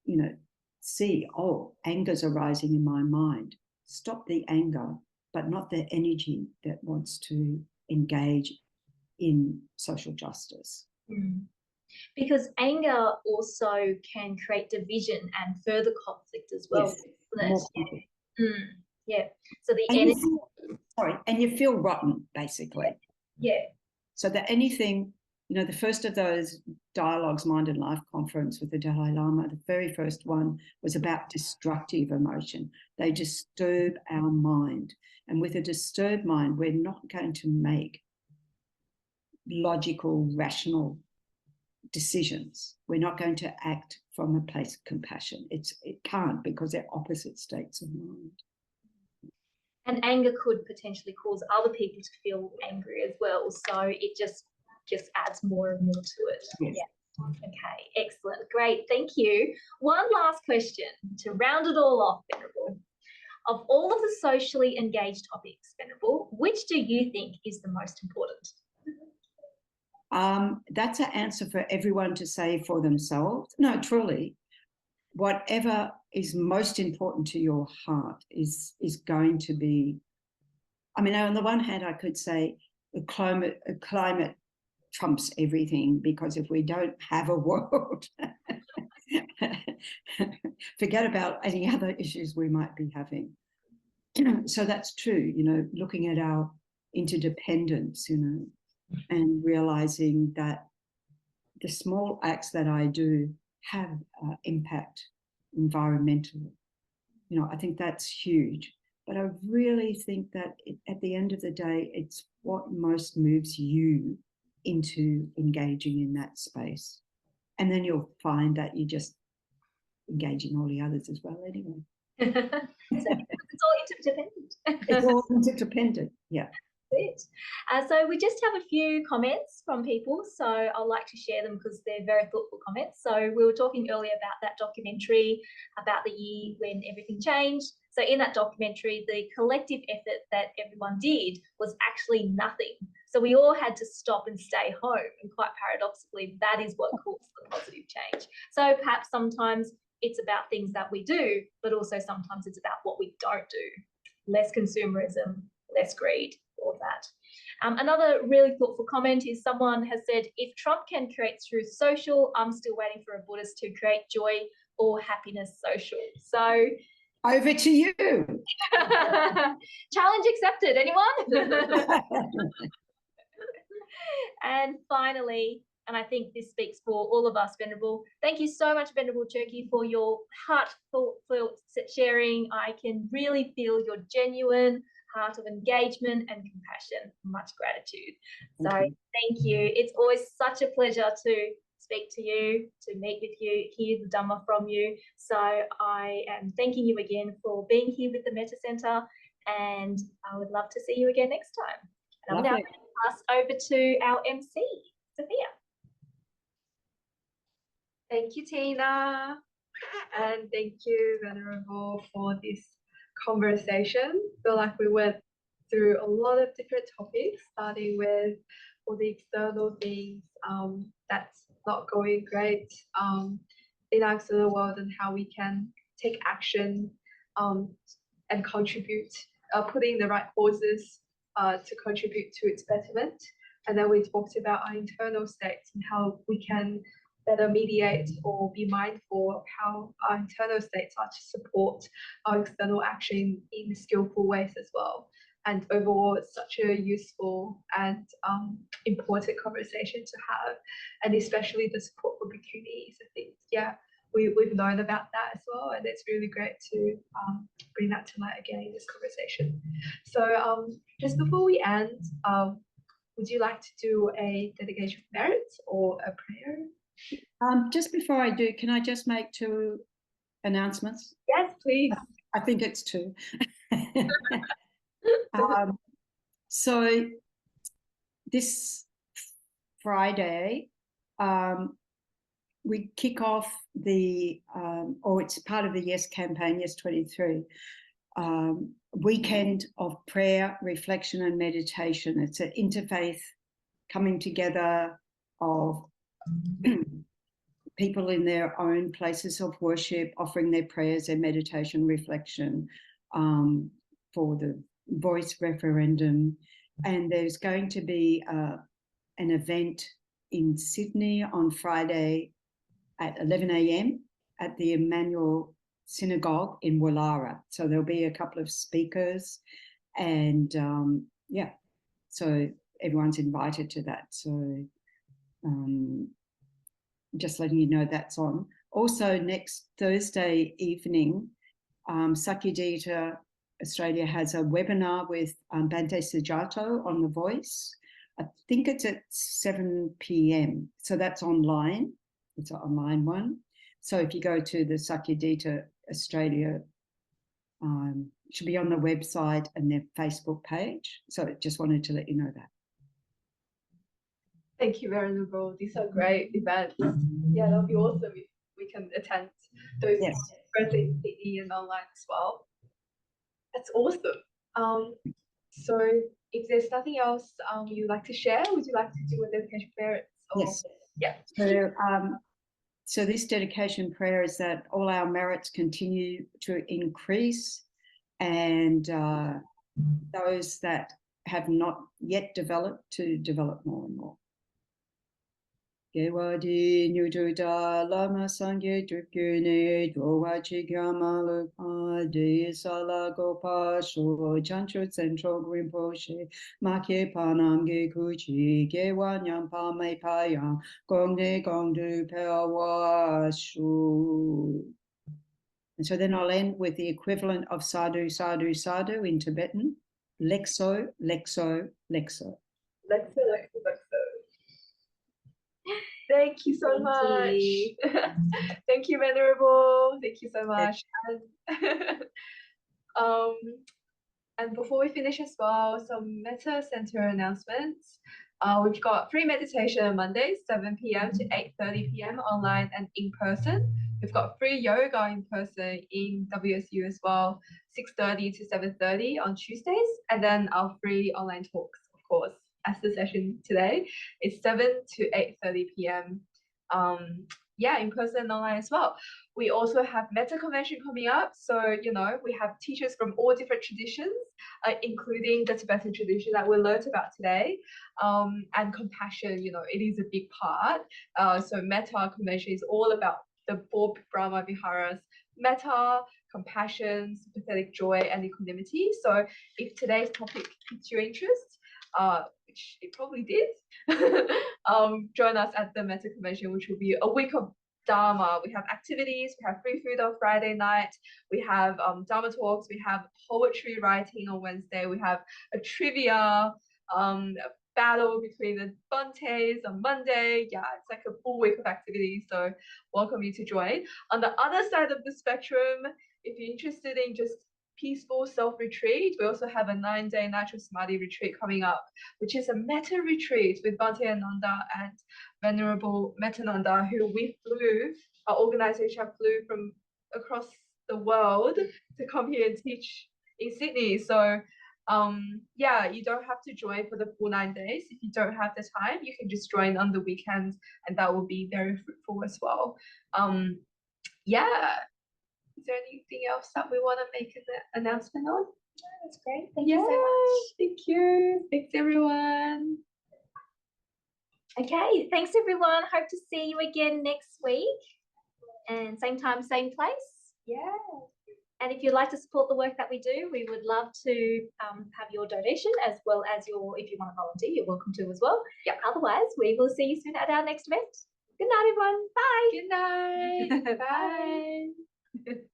you know, see, oh, anger's arising in my mind. Stop the anger, but not the energy that wants to engage in social justice. Mm. Because anger also can create division and further conflict as well. Yes, Yeah. So the and energy. and you feel rotten, basically. Yeah. So that anything, you know, the first of those dialogues, Mind and Life conference with the Dalai Lama, the very first one was about destructive emotion. They disturb our mind. And with a disturbed mind, we're not going to make logical, rational decisions. We're not going to act from a place of compassion. It can't, because they're opposite states of mind. And anger could potentially cause other people to feel angry as well. So it just adds more and more to it. Yes. Yeah. Okay, excellent. Great, thank you. One last question to round it all off, Venerable. Of all of the socially engaged topics, Venerable, which do you think is the most important? That's an answer for everyone to say for themselves. No, truly, whatever is most important to your heart is going to be, I mean, on the one hand, I could say climate trumps everything, because if we don't have a world, forget about any other issues we might be having. So that's true, you know, looking at our interdependence, you know, and realizing that the small acts that I do have impact environmentally. You know, I think that's huge. But I really think that at the end of the day, it's what most moves you into engaging in that space. And then you'll find that you just engage in all the others as well anyway. So it's all interdependent. It's all interdependent, yeah. So we just have a few comments from people, so I'd like to share them because they're very thoughtful comments. So we were talking earlier about that documentary about the year when everything changed. So in that documentary, the collective effort that everyone did was actually nothing. So we all had to stop and stay home, and quite paradoxically, that is what caused the positive change. So perhaps sometimes it's about things that we do, but also sometimes it's about what we don't do. Less consumerism, less greed, all of that. Another really thoughtful comment is someone has said, if Trump can create through social, I'm still waiting for a Buddhist to create joy or happiness social. So over to you. Challenge accepted. Anyone? And finally, and I think this speaks for all of us, Venerable, thank you so much, Venerable Chökyi, for your heartfelt sharing. I can really feel your genuine heart of engagement and compassion. Much gratitude. So thank you. It's always such a pleasure to speak to you, to meet with you, hear the Dhamma from you. So I am thanking you again for being here with the Metta Centre, and I would love to see you again next time. And I'm now going to pass over to our MC, Sophia. Thank you, Tina. And thank you, Venerable, for this conversation. I feel like we went through a lot of different topics, starting with all the external things that's not going great in our external world, and how we can take action and contribute, putting the right causes to contribute to its betterment. And then we talked about our internal states and how we can better mediate or be mindful of how our internal states are to support our external action in skillful ways as well. And overall, it's such a useful and important conversation to have, and especially the support for bhikkhunis. I think, yeah, we've known about that as well, and it's really great to bring that to light again in this conversation. So just before we end, would you like to do a dedication of merit or a prayer? Just before I do, can I just make 2 announcements? Yes, please. I think it's 2. So this Friday, we kick off the, or it's part of the Yes campaign, Yes 23, weekend of prayer, reflection and meditation. It's an interfaith coming together of people in their own places of worship, offering their prayers, their meditation, reflection for the voice referendum. And there's going to be an event in Sydney on Friday at 11 a.m. at the Emmanuel Synagogue in Woollahra. So there'll be a couple of speakers, and yeah, so everyone's invited to that. So just letting you know that's on. Also, next Thursday evening, Sakyadhita Australia has a webinar with Bhante Sujato on the voice. I think it's at 7 p.m. So that's online. It's an online one. So if you go to the Sakyadhita Australia, it should be on the website and their Facebook page. So just wanted to let you know that. Thank you, Venerable. These are great events. Yeah, that'll be awesome if we can attend those both in Sydney and online as well. That's awesome. So if there's nothing else you'd like to share, would you like to do a dedication prayer? Yes. Yeah. So this dedication prayer is that all our merits continue to increase, and those that have not yet developed to develop more and more. Gewadi Nyujuda Lama Sangye Dukune Dowachi Gyamalupa De Sala Gopa Sho Chanchu Central Rinpoche Makye Panamge Kuchi Gewanyam Pame Payam Gongde Gongdu Pewa Shu. And so then I'll end with the equivalent of sadhu, sadhu, sadhu in Tibetan. Lexo, lexo, lexo. Lexo, lexo, lexo. Thank you so much. Thank you, Venerable. Thank you so much. And before we finish as well, some Metta Center announcements. We've got free meditation on Mondays, 7 p.m. to 8:30 p.m. online and in person. We've got free yoga in person in WSU as well, 6:30 to 7:30 on Tuesdays. And then our free online talks, of course, as the session today is 7 to 8:30 p.m. Yeah, in person and online as well. We also have Metta Convention coming up. So, you know, we have teachers from all different traditions, including the Tibetan tradition that we learned about today. And compassion, you know, it is a big part. So Metta Convention is all about the 4 Brahma Viharas: metta, compassion, sympathetic joy, and equanimity. So if today's topic piques your interest, which it probably did, join us at the Metta Convention, which will be a week of Dharma. We have activities, we have free food on Friday night, we have Dharma talks, we have poetry writing on Wednesday, we have a trivia battle between the Bhantes on Monday. Yeah, it's like a full week of activities, so welcome you to join. On the other side of the spectrum, if you're interested in just peaceful self-retreat, we also have a 9-day natural samadhi retreat coming up, which is a metta retreat with Bhante Ananda and Venerable Metananda, who we flew, our organization flew from across the world to come here and teach in Sydney. So yeah, you don't have to join for the full 9 days. If you don't have the time, you can just join on the weekends, and that will be very fruitful as well. Yeah. Is there anything else that we want to make an announcement on? No, that's great. Thank you so much. Thank you. Thanks, everyone. Okay, thanks, everyone. Hope to see you again next week. And same time, same place. Yeah. And if you'd like to support the work that we do, we would love to have your donation, as well as if you want to volunteer, you're welcome to as well. Yeah. Otherwise, we will see you soon at our next event. Good night, everyone. Bye. Good night. Bye.